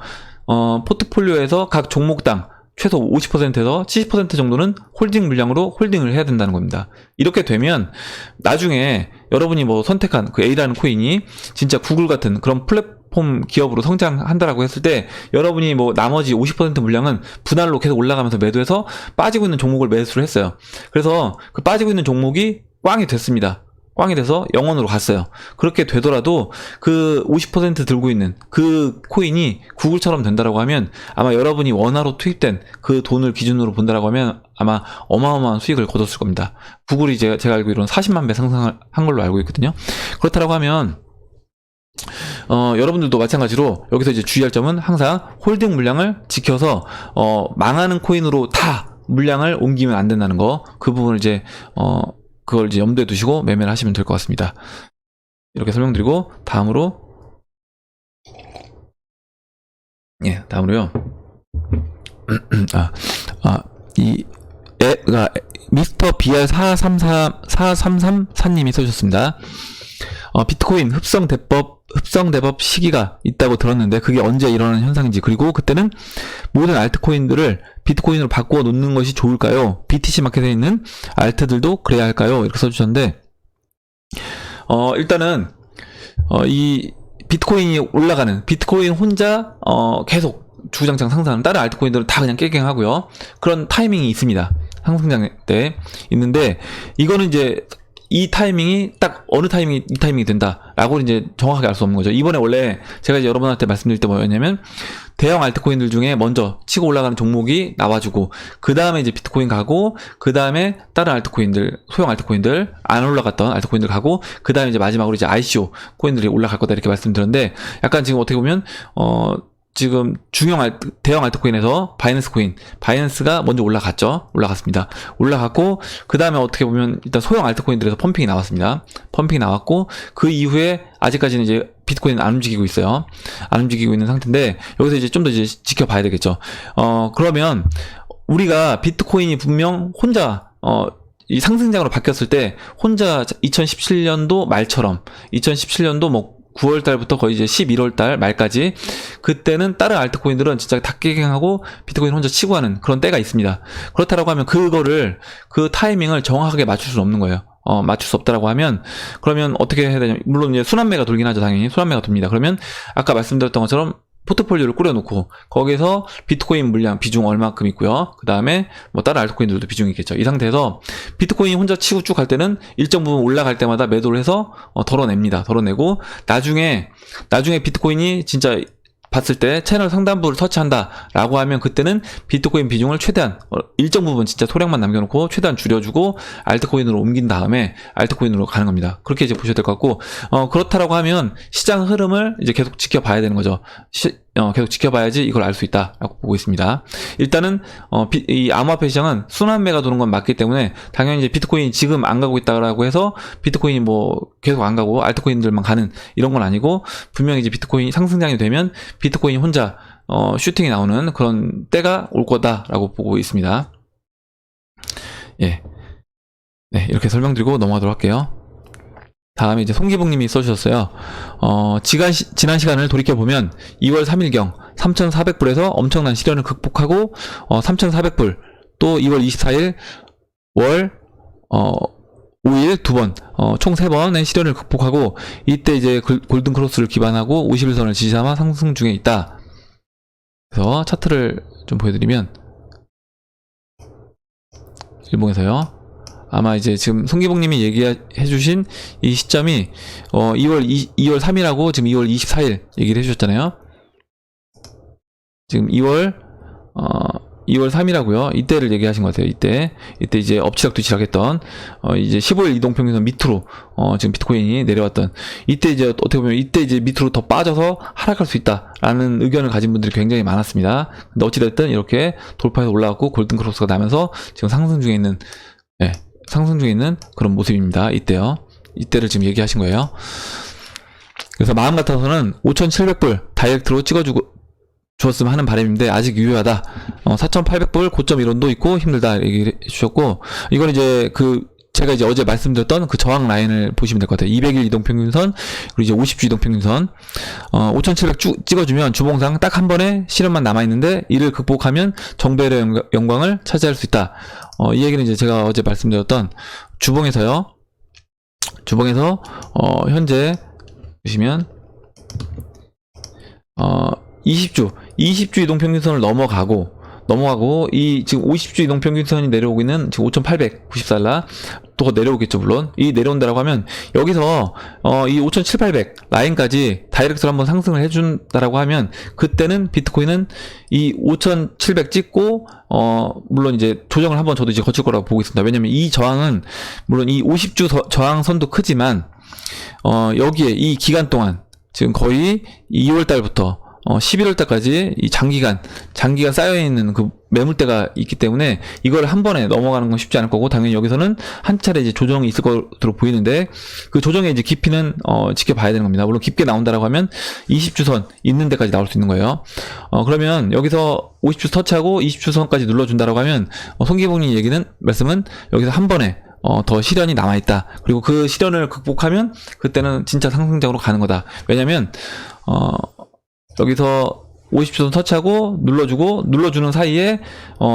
포트폴리오에서 각 종목당 최소 50%에서 70% 정도는 홀딩 물량으로 홀딩을 해야 된다는 겁니다. 이렇게 되면 나중에 여러분이 뭐 선택한 그 A라는 코인이 진짜 구글 같은 그런 플랫폼 기업으로 성장한다라고 했을 때 여러분이 뭐 나머지 50% 물량은 분할로 계속 올라가면서 매도해서 빠지고 있는 종목을 매수를 했어요. 그래서 그 빠지고 있는 종목이 꽝이 됐습니다. 꽝이 돼서 0원으로 갔어요. 그렇게 되더라도 그 50% 들고 있는 그 코인이 구글처럼 된다라고 하면 아마 여러분이 원화로 투입된 그 돈을 기준으로 본다라고 하면 아마 어마어마한 수익을 거뒀을 겁니다. 구글이 제가 알기로는 40만 배 상승한 걸로 알고 있거든요. 그렇다라고 하면 여러분들도 마찬가지로 여기서 이제 주의할 점은 항상 홀딩 물량을 지켜서 망하는 코인으로 다 물량을 옮기면 안 된다는 거. 그 부분을 이제 그걸 이제 염두에 두시고 매매를 하시면 될 것 같습니다. 이렇게 설명드리고 다음으로요. 미스터 BR 4334님이 써주셨습니다. 비트코인 흡성 대법 시기가 있다고 들었는데 그게 언제 일어나는 현상인지, 그리고 그때는 모든 알트코인들을 비트코인으로 바꾸어 놓는 것이 좋을까요? BTC 마켓에 있는 알트들도 그래야 할까요? 이렇게 써주셨는데, 일단은 이 비트코인이 올라가는, 비트코인 혼자 계속 주구장창 상승하는 다른 알트코인들은 다 그냥 깨갱하고요. 그런 타이밍이 있습니다. 상승장 때 있는데, 이거는 이제 이 타이밍이 딱 어느 타이밍이 이 타이밍이 된다라고 이제 정확하게 알 수 없는 거죠. 이번에 원래 제가 이제 여러분한테 말씀드릴 때 뭐였냐면, 대형 알트코인들 중에 먼저 치고 올라가는 종목이 나와주고, 그 다음에 이제 비트코인 가고, 그 다음에 다른 알트코인들, 소형 알트코인들, 안 올라갔던 알트코인들 가고, 그 다음에 이제 마지막으로 이제 ICO 코인들이 올라갈 거다 이렇게 말씀드렸는데, 약간 지금 어떻게 보면 지금 대형 알트코인에서 바이낸스가 먼저 올라갔습니다. 올라갔고, 그 다음에 어떻게 보면 일단 소형 알트코인들에서 펌핑이 나왔습니다. 펌핑이 나왔고, 그 이후에 아직까지는 이제 비트코인은 안 움직이고 있어요. 안 움직이고 있는 상태인데, 여기서 이제 좀 더 이제 지켜봐야 되겠죠. 그러면 우리가 비트코인이 분명 혼자 이 상승장으로 바뀌었을 때 혼자 2017년도 말처럼 2017년도 뭐 9월달부터 거의 이제 11월달 말까지, 그때는 다른 알트코인들은 진짜 다 깨갱하고 비트코인 혼자 치고 하는 그런 때가 있습니다. 그렇다라고 하면 그 타이밍을 정확하게 맞출 수는 없는 거예요. 맞출 수 없다라고 하면, 그러면 어떻게 해야 되냐면, 물론 이제 순환매가 돌긴 하죠. 당연히 순환매가 돕니다. 그러면 아까 말씀드렸던 것처럼 포트폴리오를 꾸려놓고 거기서 비트코인 물량 비중 얼마큼 있고요. 그 다음에 뭐 다른 알트코인들도 비중이 있겠죠. 이 상태에서 비트코인이 혼자 치고 쭉 갈 때는 일정 부분 올라갈 때마다 매도를 해서 덜어냅니다. 덜어내고 나중에 비트코인이 진짜 봤을 때 채널 상단부를 터치한다라고 하면, 그때는 비트코인 비중을 최대한 일정 부분 진짜 소량만 남겨놓고 최대한 줄여주고 알트코인으로 옮긴 다음에 알트코인으로 가는 겁니다. 그렇게 이제 보셔야 될 것 같고, 그렇다라고 하면 시장 흐름을 이제 계속 지켜봐야 되는 거죠. 계속 지켜봐야지 이걸 알 수 있다라고 보고 있습니다. 일단은 이 암호화폐 시장은 순환매가 도는 건 맞기 때문에 당연히 이제 비트코인이 지금 안 가고 있다라고 해서 비트코인이 뭐 계속 안 가고 알트코인들만 가는 이런 건 아니고, 분명히 이제 비트코인이 상승장이 되면 비트코인이 혼자 슈팅이 나오는 그런 때가 올 거다라고 보고 있습니다. 예, 네, 이렇게 설명드리고 넘어가도록 할게요. 다음에 이제 송기봉님이 써주셨어요. 지난 시간을 돌이켜보면 2월 3일경 3,400불에서 엄청난 시련을 극복하고 3,400불, 또 2월 24일 월 5일 두 번, 총 3번의 시련을 극복하고, 이때 이제 골든 크로스를 기반하고 50일선을 지지삼아 상승 중에 있다. 그래서 차트를 좀 보여드리면, 일봉에서요. 아마 이제 지금 송기봉님이 얘기해주신 이 시점이 2월 3일하고 지금 2월 24일 얘기를 해주셨잖아요. 지금 2월 3일하고요. 이때를 얘기하신 것 같아요. 이때 이제 엎치락뒤치락 했던, 이제 15일 이동평균선 밑으로, 지금 비트코인이 내려왔던, 이때 이제 어떻게 보면 이때 이제 밑으로 더 빠져서 하락할 수 있다라는 의견을 가진 분들이 굉장히 많았습니다. 근데 어찌됐든 이렇게 돌파해서 올라왔고 골든 크로스가 나면서 지금 상승 중에 있는 그런 모습입니다. 이때를 지금 얘기하신 거예요. 그래서 마음 같아서는 5,700불 다이렉트로 주었으면 하는 바람인데 아직 유효하다. 4,800불 고점 이론도 있고 힘들다 얘기를 해주셨고, 이건 이제 그 제가 이제 어제 말씀드렸던 그 저항 라인을 보시면 될 것 같아요. 200일 이동평균선, 그리고 이제 50주 이동평균선. 5700 찍어주면 주봉상 딱 한 번에 실현만 남아있는데, 이를 극복하면 정배의 영광을 차지할 수 있다. 이 얘기는 이제 제가 어제 말씀드렸던 주봉에서요. 주봉에서, 현재, 보시면, 20주 이동평균선을 넘어가고, 이 지금 50주 이동평균선이 내려오고 있는 지금 5,894달러 또 내려오겠죠. 물론 이 내려온다라고 하면 여기서 이 5,700, 800 라인까지 다이렉트로 한번 상승을 해준다라고 하면, 그때는 비트코인은 이 5,700 찍고 물론 이제 조정을 한번 저도 이제 거칠 거라고 보고 있습니다. 왜냐면 이 저항은 물론 이 50주 저항선도 크지만 여기에 이 기간 동안 지금 거의 2월 달부터 11월 달까지 이 장기간 쌓여있는 그 매물대가 있기 때문에 이걸 한 번에 넘어가는 건 쉽지 않을 거고, 당연히 여기서는 한 차례 이제 조정이 있을 것으로 보이는데, 그 조정의 이제 깊이는 지켜봐야 되는 겁니다. 물론 깊게 나온다라고 하면 20주선 있는 데까지 나올 수 있는 거예요. 그러면 여기서 50주 터치하고 20주선까지 눌러준다라고 하면 송기봉님 말씀은 여기서 한 번에 더 시련이 남아있다. 그리고 그 시련을 극복하면 그때는 진짜 상승장으로 가는 거다. 왜냐면 여기서 50주선 터치하고 눌러주는 사이에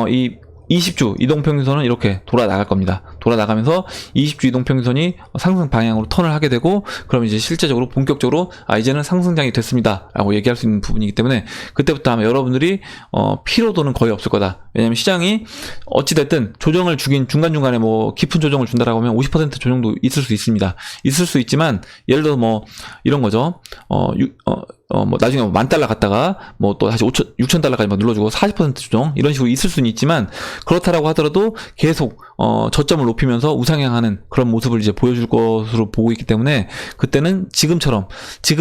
이 20주 이동평균선은 이렇게 돌아 나갈 겁니다. 돌아 나가면서 20주 이동평균선이 상승 방향으로 턴을 하게 되고, 그럼 이제 실제적으로 본격적으로 이제는 상승장이 됐습니다 라고 얘기할 수 있는 부분이기 때문에, 그때부터 아마 여러분들이 피로도는 거의 없을 거다. 왜냐면 시장이 어찌됐든 조정을 주긴 중간중간에 뭐 깊은 조정을 준다라고 하면 50% 조정도 있을 수 있습니다. 있을 수 있지만, 예를 들어 뭐 이런 거죠. 뭐 나중에 뭐 $10,000 갔다가 뭐 또 다시 6,000달러까지 막 눌러주고 40% 조정 이런 식으로 있을 수는 있지만, 그렇다라고 하더라도 계속 저점을 높이면서 우상향하는 그런 모습을 이제 보여줄 것으로 보고 있기 때문에, 그때는 지금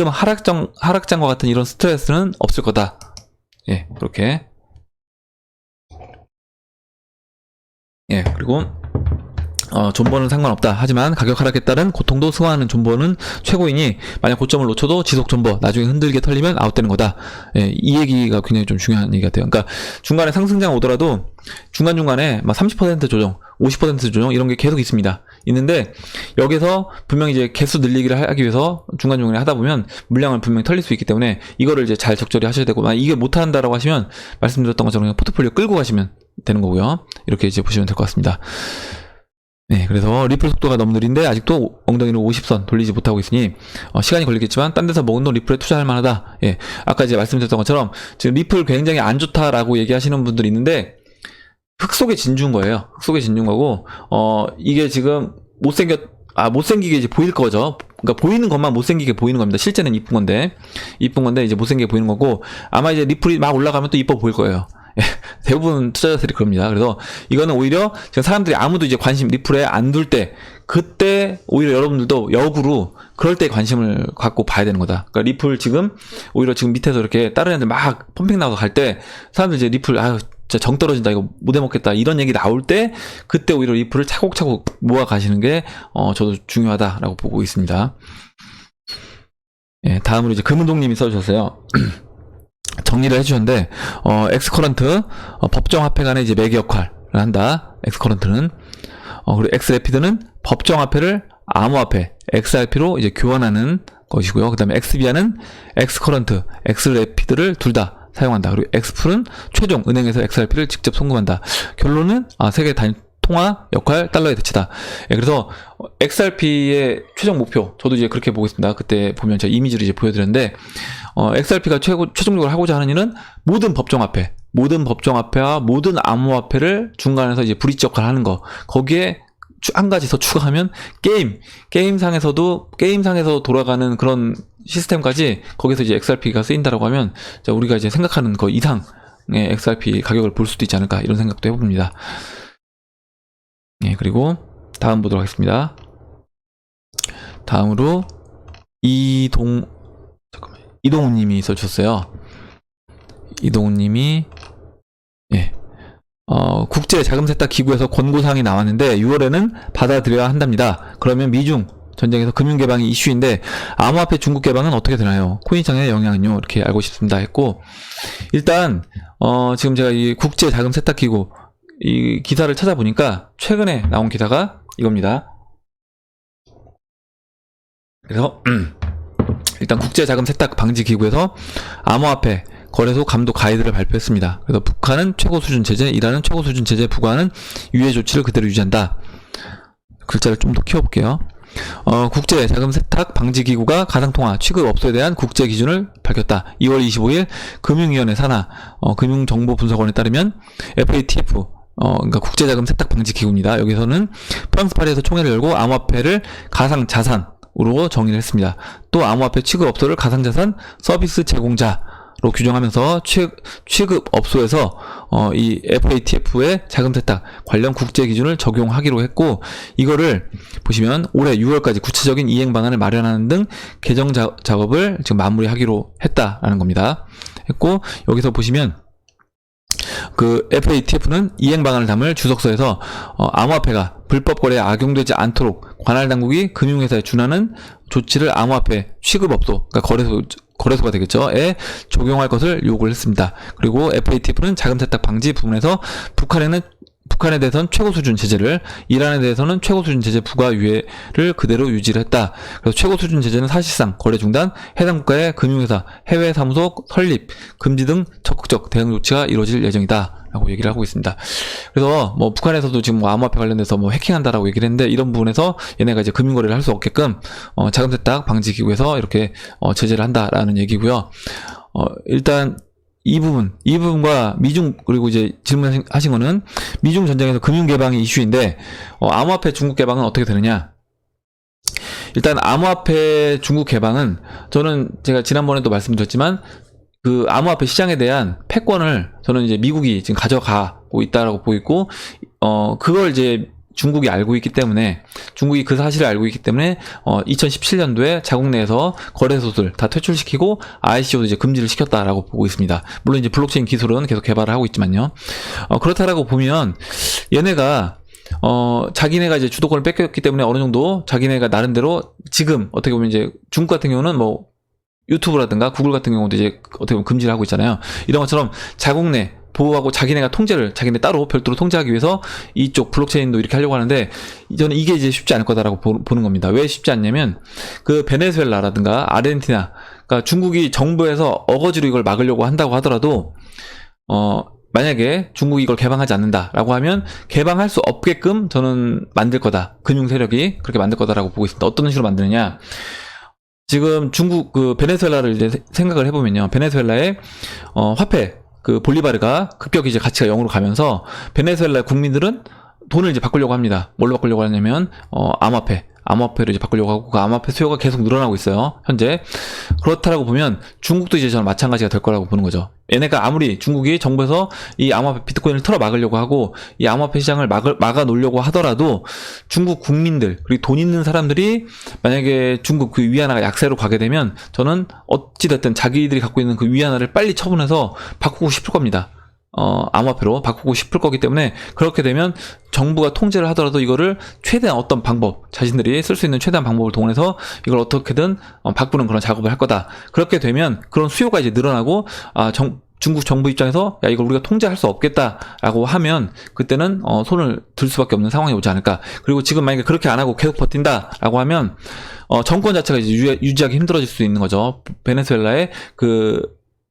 하락장과 같은 이런 스트레스는 없을 거다. 예, 그렇게. 예, 그리고 존버는 상관없다. 하지만 가격 하락에 따른 고통도 승화하는 존버는 최고이니, 만약 고점을 놓쳐도 지속 존버, 나중에 흔들게 털리면 아웃되는 거다. 예, 이 얘기가 굉장히 좀 중요한 얘기 같아요. 그러니까 중간에 상승장 오더라도 중간중간에 막 30% 조정, 50% 조정 이런 게 계속 있습니다. 있는데 여기서 분명히 이제 개수 늘리기를 하기 위해서 중간중간에 하다 보면 물량을 분명히 털릴 수 있기 때문에 이거를 이제 잘 적절히 하셔야 되고, 만약 이게 못한다라고 하시면 말씀드렸던 것처럼 그냥 포트폴리오 끌고 가시면 되는 거고요. 이렇게 이제 보시면 될 것 같습니다. 네, 그래서 리플 속도가 너무 느린데 아직도 엉덩이로 50선 돌리지 못하고 있으니 시간이 걸리겠지만 딴 데서 먹은 돈 리플에 투자할 만하다. 예, 아까 이제 말씀드렸던 것처럼 지금 리플 굉장히 안 좋다라고 얘기하시는 분들이 있는데, 흙 속에 진주인 거예요. 흙 속에 진주인 거고, 이게 지금 못생기게 이제 보일 거죠. 그러니까 보이는 것만 못생기게 보이는 겁니다. 실제는 이쁜 건데 이제 못생기게 보이는 거고, 아마 이제 리플이 막 올라가면 또 이뻐 보일 거예요. 대부분 투자자들이 그럽니다. 그래서 이거는 오히려 지금 사람들이 아무도 이제 관심 리플에 안 둘 때, 그때 오히려 여러분들도 역으로 그럴 때 관심을 갖고 봐야 되는 거다. 그러니까 리플 오히려 지금 밑에서 이렇게 다른 애들 막 펌핑 나와서 갈 때 사람들 이제 리플 진짜 정 떨어진다, 이거 못 해먹겠다 이런 얘기 나올 때, 그때 오히려 리플을 차곡차곡 모아 가시는 게 저도 중요하다라고 보고 있습니다. 예, 다음으로 이제 금운동님이 써주셨어요. 정리를 해주셨는데, 엑스커런트, 법정화폐 간의 이제 매개 역할을 한다. 엑스커런트는. 그리고 엑스래피드는 법정화폐를 암호화폐, XRP로 이제 교환하는 것이고요. 그 다음에 엑스비아는 엑스커런트, 엑스래피드를 둘 다 사용한다. 그리고 엑스풀은 최종 은행에서 XRP를 직접 송금한다. 결론은, 세계 단위 통화 역할 달러의 대치다. 예, 그래서 XRP의 최종 목표, 저도 이제 그렇게 보고 있습니다. 그때 보면 제가 이미지를 이제 보여드렸는데, XRP가 최종적으로 하고자 하는 일은 모든 법정화폐와 모든 암호화폐를 중간에서 이제 브릿지 역할을 하는 거. 거기에 한 가지 더 추가하면 게임상에서 돌아가는 그런 시스템까지 거기서 이제 XRP가 쓰인다라고 하면, 우리가 이제 생각하는 거 이상의 XRP 가격을 볼 수도 있지 않을까, 이런 생각도 해봅니다. 예, 그리고 다음 보도록 하겠습니다. 다음으로 이동훈님이 써주셨어요. 이동훈님이, 예, 국제 자금 세탁 기구에서 권고사항이 나왔는데 6월에는 받아들여야 한답니다. 그러면 미중 전쟁에서 금융 개방이 이슈인데 암호화폐 중국 개방은 어떻게 되나요? 코인 시장의 영향은요? 이렇게 알고 싶습니다 했고, 일단 지금 제가 이 국제 자금 세탁 기구 이 기사를 찾아보니까 최근에 나온 기사가 이겁니다. 그래서 일단 국제자금 세탁 방지 기구에서 암호화폐 거래소 감독 가이드를 발표했습니다. 그래서 북한은 최고 수준 제재, 이란은 최고 수준 제재 부과하는 유예 조치를 그대로 유지한다. 글자를 좀 더 키워볼게요. 국제자금 세탁 방지 기구가 가상통화 취급 업소에 대한 국제 기준을 밝혔다. 2월 25일 금융위원회 산하 금융정보분석원에 따르면 FATF 그러니까 국제자금 세탁 방지 기구입니다. 여기서는 프랑스 파리에서 총회를 열고 암호화폐를 가상자산으로 정의를 했습니다. 또 암호화폐 취급 업소를 가상자산 서비스 제공자로 규정하면서 취급 업소에서 이 FATF의 자금 세탁 관련 국제 기준을 적용하기로 했고, 이거를 보시면 올해 6월까지 구체적인 이행 방안을 마련하는 등 개정 작업을 지금 마무리하기로 했다라는 겁니다. 했고, 여기서 보시면 그 FATF는 이행 방안을 담을 주석서에서 암호화폐가 불법 거래에 악용되지 않도록 관할 당국이 금융회사에 준하는 조치를 암호화폐 취급업소, 그러니까 거래소가 되겠죠,에 적용할 것을 요구를 했습니다. 그리고 FATF는 자금 세탁 방지 부분에서 북한에 대해서는 최고 수준 제재를, 이란에 대해서는 최고 수준 제재 부과 유예를 그대로 유지를 했다. 그래서 최고 수준 제재는 사실상 거래 중단, 해당 국가의 금융회사 해외 사무소 설립 금지 등 적극적 대응 조치가 이루어질 예정이다 라고 얘기를 하고 있습니다. 그래서 뭐 북한에서도 지금 뭐 암호화폐 관련돼서 뭐 해킹한다라고 얘기를 했는데, 이런 부분에서 얘네가 이제 금융거래를 할 수 없게끔 자금 세탁 방지 기구에서 이렇게 제재를 한다라는 얘기고요. 일단 이 부분과 미중, 그리고 이제 질문하신 거는 미중 전쟁에서 금융 개방이 이슈인데, 암호화폐 중국 개방은 어떻게 되느냐? 일단 암호화폐 중국 개방은, 저는 제가 지난번에도 말씀드렸지만 그 암호화폐 시장에 대한 패권을 저는 이제 미국이 지금 가져가고 있다라고 보고 있고, 그걸 이제 중국이 알고 있기 때문에, 중국이 그 사실을 알고 있기 때문에 2017년도에 자국 내에서 거래소들 다 퇴출시키고 ICO도 이제 금지를 시켰다라고 보고 있습니다. 물론 이제 블록체인 기술은 계속 개발을 하고 있지만요. 그렇다라고 보면 얘네가 자기네가 이제 주도권을 뺏겼기 때문에 어느 정도 자기네가 나름대로 지금 어떻게 보면 이제 중국 같은 경우는 뭐 유튜브라든가 구글 같은 경우도 이제 어떻게 보면 금지를 하고 있잖아요. 이런 것처럼 자국 내 보호하고 자기네가 자기네 따로 별도로 통제하기 위해서 이쪽 블록체인도 이렇게 하려고 하는데, 저는 이게 이제 쉽지 않을 거다라고 보는 겁니다. 왜 쉽지 않냐면, 그 베네수엘라라든가 아르헨티나, 그러니까 중국이 정부에서 어거지로 이걸 막으려고 한다고 하더라도, 만약에 중국이 이걸 개방하지 않는다라고 하면 개방할 수 없게끔 저는 만들 거다. 금융 세력이 그렇게 만들 거다라고 보고 있습니다. 어떤 식으로 만드느냐? 지금 중국 그 베네수엘라를 이제 생각을 해보면요, 베네수엘라의 화폐 그 볼리바르가 급격히 이제 가치가 0으로 가면서 베네수엘라 국민들은 돈을 이제 바꾸려고 합니다. 뭘로 바꾸려고 하냐면 암호화폐로 이제 바꾸려고 하고, 그 암호화폐 수요가 계속 늘어나고 있어요, 현재. 그렇다라고 보면 중국도 이제 저는 마찬가지가 될 거라고 보는 거죠. 얘네가 아무리 중국이 정부에서 이 암호화폐 비트코인을 틀어 막으려고 하고 이 암호화폐 시장을 막아 놓으려고 하더라도, 중국 국민들, 그리고 돈 있는 사람들이 만약에 중국 그 위안화가 약세로 가게 되면 저는 어찌됐든 자기들이 갖고 있는 그 위안화를 빨리 처분해서 바꾸고 싶을 겁니다. 암호화폐로 바꾸고 싶을 거기 때문에, 그렇게 되면 정부가 통제를 하더라도 이거를 최대한 어떤 방법, 자신들이 쓸 수 있는 최대한 방법을 동원해서 이걸 어떻게든 바꾸는 그런 작업을 할 거다. 그렇게 되면 그런 수요가 이제 늘어나고, 중국 정부 입장에서 야, 이걸 우리가 통제할 수 없겠다라고 하면 그때는 손을 들 수밖에 없는 상황이 오지 않을까. 그리고 지금 만약에 그렇게 안 하고 계속 버틴다라고 하면 정권 자체가 이제 유지하기 힘들어질 수 있는 거죠. 베네수엘라의 그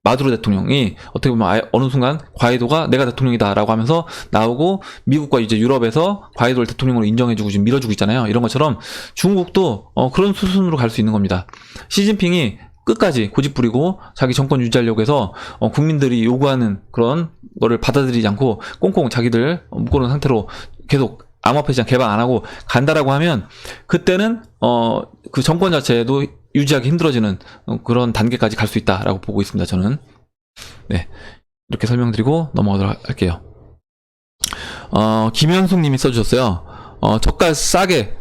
마두로 대통령이 어떻게 보면 어느 순간 과이도가 내가 대통령이다라고 하면서 나오고, 미국과 이제 유럽에서 과이도를 대통령으로 인정해주고 지금 밀어주고 있잖아요. 이런 것처럼 중국도 그런 수순으로 갈 수 있는 겁니다. 시진핑이 끝까지 고집부리고 자기 정권 유지하려고 해서 국민들이 요구하는 그런 거를 받아들이지 않고 꽁꽁 자기들 묶어놓은 상태로 계속 암호화폐 시장 개방 안 하고 간다라고 하면, 그때는 그 정권 자체도 유지하기 힘들어지는 그런 단계까지 갈 수 있다라고 보고 있습니다, 저는. 네, 이렇게 설명드리고 넘어가도록 할게요. 김현숙 님이 써주셨어요. 저가 싸게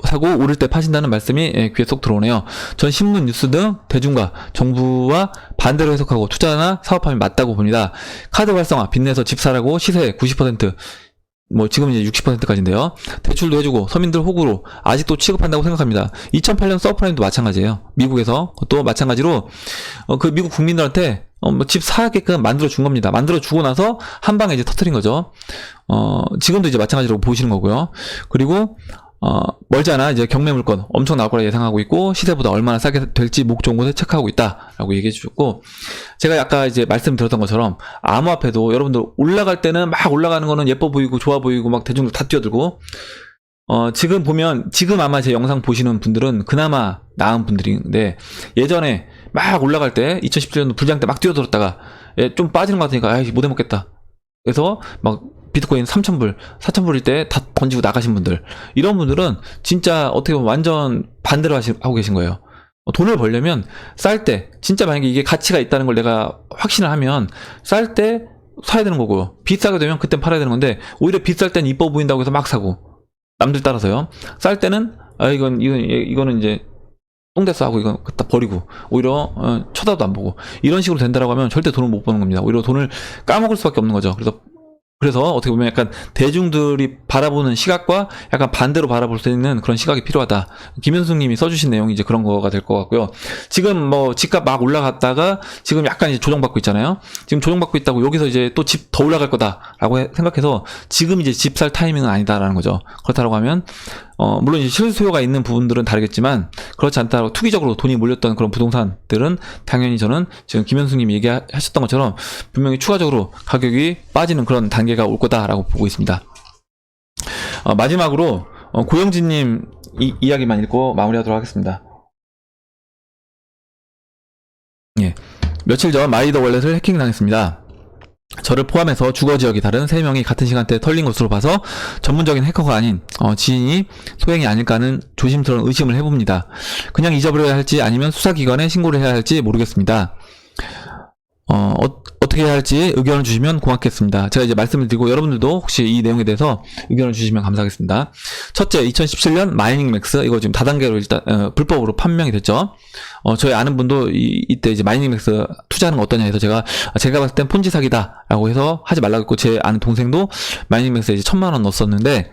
사고 오를 때 파신다는 말씀이 귀에 쏙 들어오네요. 전 신문, 뉴스 등 대중과 정부와 반대로 해석하고 투자나 사업함이 맞다고 봅니다. 카드 활성화, 빚내서 집 사라고 시세 90%, 지금 이제 60%까지인데요. 대출도 해주고 서민들 호구로 아직도 취급한다고 생각합니다. 2008년 서프라임도 마찬가지예요. 미국에서 또 마찬가지로 그 미국 국민들한테 집 사게끔 만들어 준 겁니다. 만들어 주고 나서 한 방에 이제 터트린 거죠. 지금도 이제 마찬가지로 보시는 거고요. 그리고 멀지 않아 이제 경매 물건 엄청 나올 거라 예상하고 있고, 시세보다 얼마나 싸게 될지 목 좋은 곳에 체크하고 있다라고 얘기해 주셨고, 제가 아까 이제 말씀드렸던 것처럼 암호화폐도 여러분들 올라갈 때는 막 올라가는 거는 예뻐 보이고 좋아 보이고 막 대중들 다 뛰어들고, 지금 보면 지금 아마 제 영상 보시는 분들은 그나마 나은 분들인데, 예전에 막 올라갈 때 2017년도 불장 때 막 뛰어들었다가 좀 빠지는 것 같으니까 아이 못 해먹겠다 그래서 막 비트코인 3,000불, 4,000불일 때 다 던지고 나가신 분들, 이런 분들은 진짜 어떻게 보면 완전 반대로 하고 계신 거예요. 돈을 벌려면 쌀 때, 진짜 만약에 이게 가치가 있다는 걸 내가 확신을 하면 쌀 때 사야 되는 거고요. 비싸게 되면 그땐 팔아야 되는 건데, 오히려 비쌀 땐 이뻐 보인다고 해서 막 사고, 남들 따라서요. 쌀 때는 이거는 이제 똥대서 하고 이거 갖다 버리고, 오히려 쳐다도 안 보고, 이런 식으로 된다라고 하면 절대 돈을 못 버는 겁니다. 오히려 돈을 까먹을 수밖에 없는 거죠. 그래서 어떻게 보면 약간 대중들이 바라보는 시각과 약간 반대로 바라볼 수 있는 그런 시각이 필요하다. 김현숙님이 써주신 내용이 이제 그런 거가 될 것 같고요. 지금 집값 막 올라갔다가 지금 약간 이제 조정받고 있잖아요. 지금 조정받고 있다고 여기서 이제 또 집 더 올라갈 거다라고 생각해서 지금 이제 집 살 타이밍은 아니다라는 거죠. 그렇다고 하면 물론 이제 실수요가 있는 부분들은 다르겠지만, 그렇지 않다고 투기적으로 돈이 몰렸던 그런 부동산들은 당연히 저는 지금 김현숙님이 얘기하셨던 것처럼 분명히 추가적으로 가격이 빠지는 그런 단계가 올 거다라고 보고 있습니다. 마지막으로 고영진님 이야기만 읽고 마무리하도록 하겠습니다. 예, 며칠 전 마이더 월렛을 해킹당했습니다. 저를 포함해서 주거 지역이 다른 3명이 같은 시간대에 털린 것으로 봐서 전문적인 해커가 아닌 지인이 소행이 아닐까 하는 조심스러운 의심을 해봅니다. 그냥 잊어버려야 할지 아니면 수사기관에 신고를 해야 할지 모르겠습니다. 어떻게 해야 할지 의견을 주시면 고맙겠습니다. 제가 이제 말씀을 드리고 여러분들도 혹시 이 내용에 대해서 의견을 주시면 감사하겠습니다. 첫째, 2017년 마이닝맥스, 이거 지금 다단계로 일단 불법으로 판명이 됐죠. 저희 아는 분도 이때 이제 마이닝맥스 투자하는 거 어떠냐 해서 제가 봤을 땐 폰지 사기다라고 해서 하지 말라고 했고, 제 아는 동생도 마이닝맥스에 이제 1,000만원 넣었었는데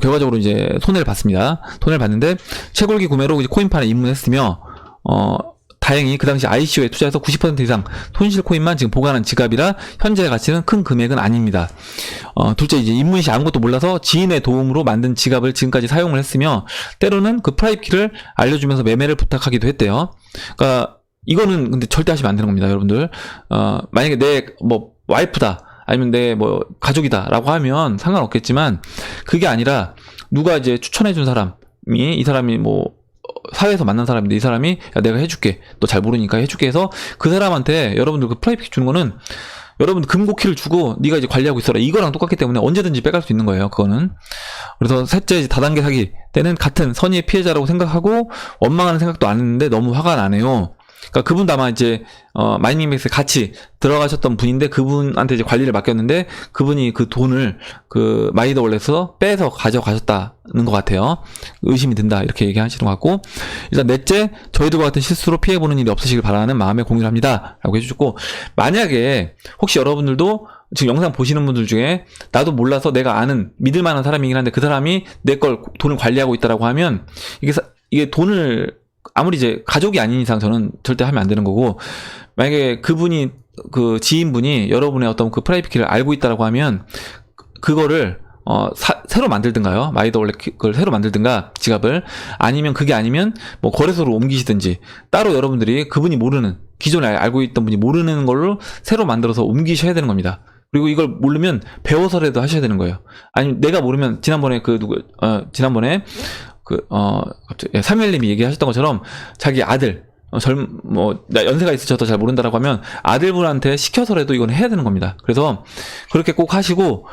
결과적으로 이제 손해를 봤습니다. 손해를 봤는데 채굴기 구매로 이제 코인판에 입문했으며 다행히 그 당시 ICO에 투자해서 90% 이상 손실 코인만 지금 보관한 지갑이라 현재 가치는 큰 금액은 아닙니다. 둘째, 이제 입문 시 아무것도 몰라서 지인의 도움으로 만든 지갑을 지금까지 사용을 했으며, 때로는 그 프라이빗 키를 알려주면서 매매를 부탁하기도 했대요. 그러니까 이거는 근데 절대 하시면 안 되는 겁니다, 여러분들. 만약에 내 와이프다, 아니면 내 가족이다라고 하면 상관없겠지만, 그게 아니라 누가 이제 추천해준 사람이, 이 사람이 사회에서 만난 사람인데 이 사람이 야, 내가 해줄게, 너 잘 모르니까 해줄게 해서 그 사람한테 여러분들 그 프라이빗 키 주는 거는 여러분 금고키를 주고 네가 이제 관리하고 있어라, 이거랑 똑같기 때문에 언제든지 빼갈 수 있는 거예요, 그거는. 그래서 셋째, 다단계 사기 때는 같은 선의의 피해자라고 생각하고 원망하는 생각도 안 했는데 너무 화가 나네요. 그러니까 그분도 아마 이제 마이닝맥스에 같이 들어가셨던 분인데, 그분한테 이제 관리를 맡겼는데 그분이 그 돈을 그 마이더 월렛에서 빼서 가져가셨다는 것 같아요. 의심이 든다, 이렇게 얘기하시는 것 같고, 일단 넷째, 저희들과 같은 실수로 피해보는 일이 없으시길 바라는 마음에 공유를 합니다 라고 해주셨고, 만약에 혹시 여러분들도 지금 영상 보시는 분들 중에 나도 몰라서 내가 아는 믿을 만한 사람이긴 한데 그 사람이 내 걸 돈을 관리하고 있다라고 하면, 이게 돈을 아무리 이제 가족이 아닌 이상 저는 절대 하면 안 되는 거고, 만약에 그분이 그 지인분이 여러분의 어떤 그 프라이빗 키를 알고 있다라고 하면 그거를 새로 만들든가요, 마이더 월렛 그걸 새로 만들든가 지갑을, 아니면 그게 아니면 거래소로 옮기시든지, 따로 여러분들이 그분이 모르는, 기존에 알고 있던 분이 모르는 걸로 새로 만들어서 옮기셔야 되는 겁니다. 그리고 이걸 모르면 배워서라도 하셔야 되는 거예요. 아니면 내가 모르면 지난번에 지난번에 사무엘님이 얘기하셨던 것처럼 자기 아들, 연세가 있으셔도 잘 모른다라고 하면 아들분한테 시켜서라도 이건 해야 되는 겁니다. 그래서 그렇게 꼭 하시고,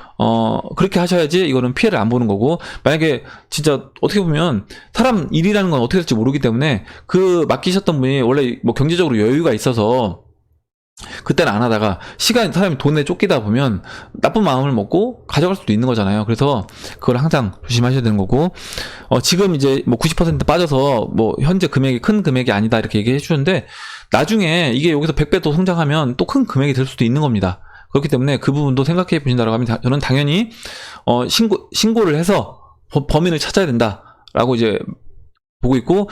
그렇게 하셔야지 이거는 피해를 안 보는 거고, 만약에 진짜 어떻게 보면 사람 일이라는 건 어떻게 될지 모르기 때문에 그 맡기셨던 분이 원래 경제적으로 여유가 있어서 그때는 안 하다가 사람이 돈에 쫓기다 보면 나쁜 마음을 먹고 가져갈 수도 있는 거잖아요. 그래서 그걸 항상 조심하셔야 되는 거고, 지금 이제 90% 빠져서 현재 금액이 큰 금액이 아니다 이렇게 얘기해 주셨는데, 나중에 이게 여기서 100배 또 성장하면 또 큰 금액이 될 수도 있는 겁니다. 그렇기 때문에 그 부분도 생각해 보신다라고 하면 저는 당연히 신고를 해서 범인을 찾아야 된다라고 이제 보고 있고,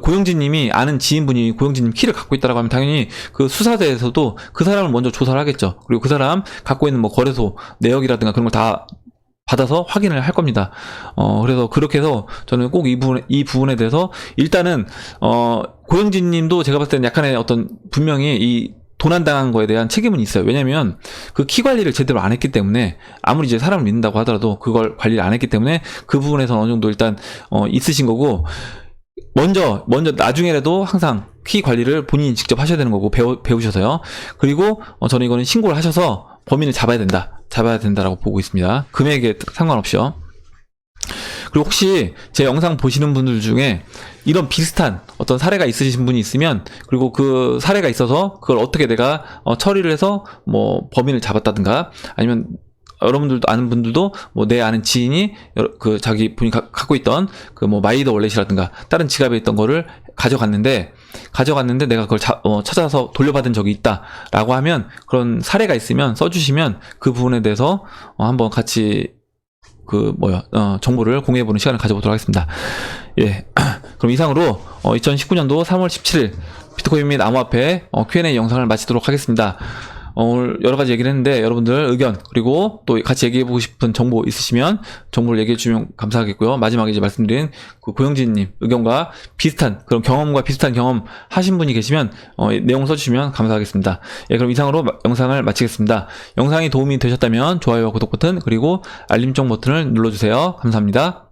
고영진 님이 아는 지인분이 고영진 님 키를 갖고 있다라고 하면 당연히 그 수사대에서도 그 사람을 먼저 조사를 하겠죠. 그리고 그 사람 갖고 있는 뭐 거래소 내역이라든가 그런 걸 다 받아서 확인을 할 겁니다. 그래서 그렇게 해서 저는 꼭 이 부분에 대해서 일단은, 고영진 님도 제가 봤을 때는 약간의 분명히 이 도난당한 거에 대한 책임은 있어요. 왜냐면 그 키 관리를 제대로 안 했기 때문에, 아무리 이제 사람을 믿는다고 하더라도 그걸 관리를 안 했기 때문에 그 부분에서 어느 정도 일단 있으신 거고, 먼저 나중에라도 항상 키 관리를 본인이 직접 하셔야 되는 거고, 배우셔서요. 그리고 저는 이거는 신고를 하셔서 범인을 잡아야 된다라고 보고 있습니다. 금액에 상관없이요. 그리고 혹시 제 영상 보시는 분들 중에 이런 비슷한 어떤 사례가 있으신 분이 있으면, 그리고 그 사례가 있어서 그걸 어떻게 내가 처리를 해서 뭐 범인을 잡았다든가, 아니면 여러분들도 아는 분들도 뭐 내 아는 지인이 그 자기 분이 갖고 있던 그 뭐 마이더 월렛이라든가 다른 지갑에 있던 거를 가져갔는데 내가 그걸 찾아서 돌려받은 적이 있다라고 하면, 그런 사례가 있으면 써주시면 그 부분에 대해서 한번 같이 정보를 공유해보는 시간을 가져보도록 하겠습니다. 예. 그럼 이상으로 2019년도 3월 17일 비트코인 및 암호화폐 Q&A 영상을 마치도록 하겠습니다. 오늘 여러 가지 얘기를 했는데, 여러분들 의견, 그리고 또 같이 얘기해보고 싶은 정보 있으시면 정보를 얘기해주면 감사하겠고요. 마지막에 이제 말씀드린 그 고영진님 의견과 비슷한, 그런 경험과 비슷한 경험 하신 분이 계시면 내용 써주시면 감사하겠습니다. 예, 그럼 이상으로 영상을 마치겠습니다. 영상이 도움이 되셨다면 좋아요와 구독 버튼, 그리고 알림정 버튼을 눌러주세요. 감사합니다.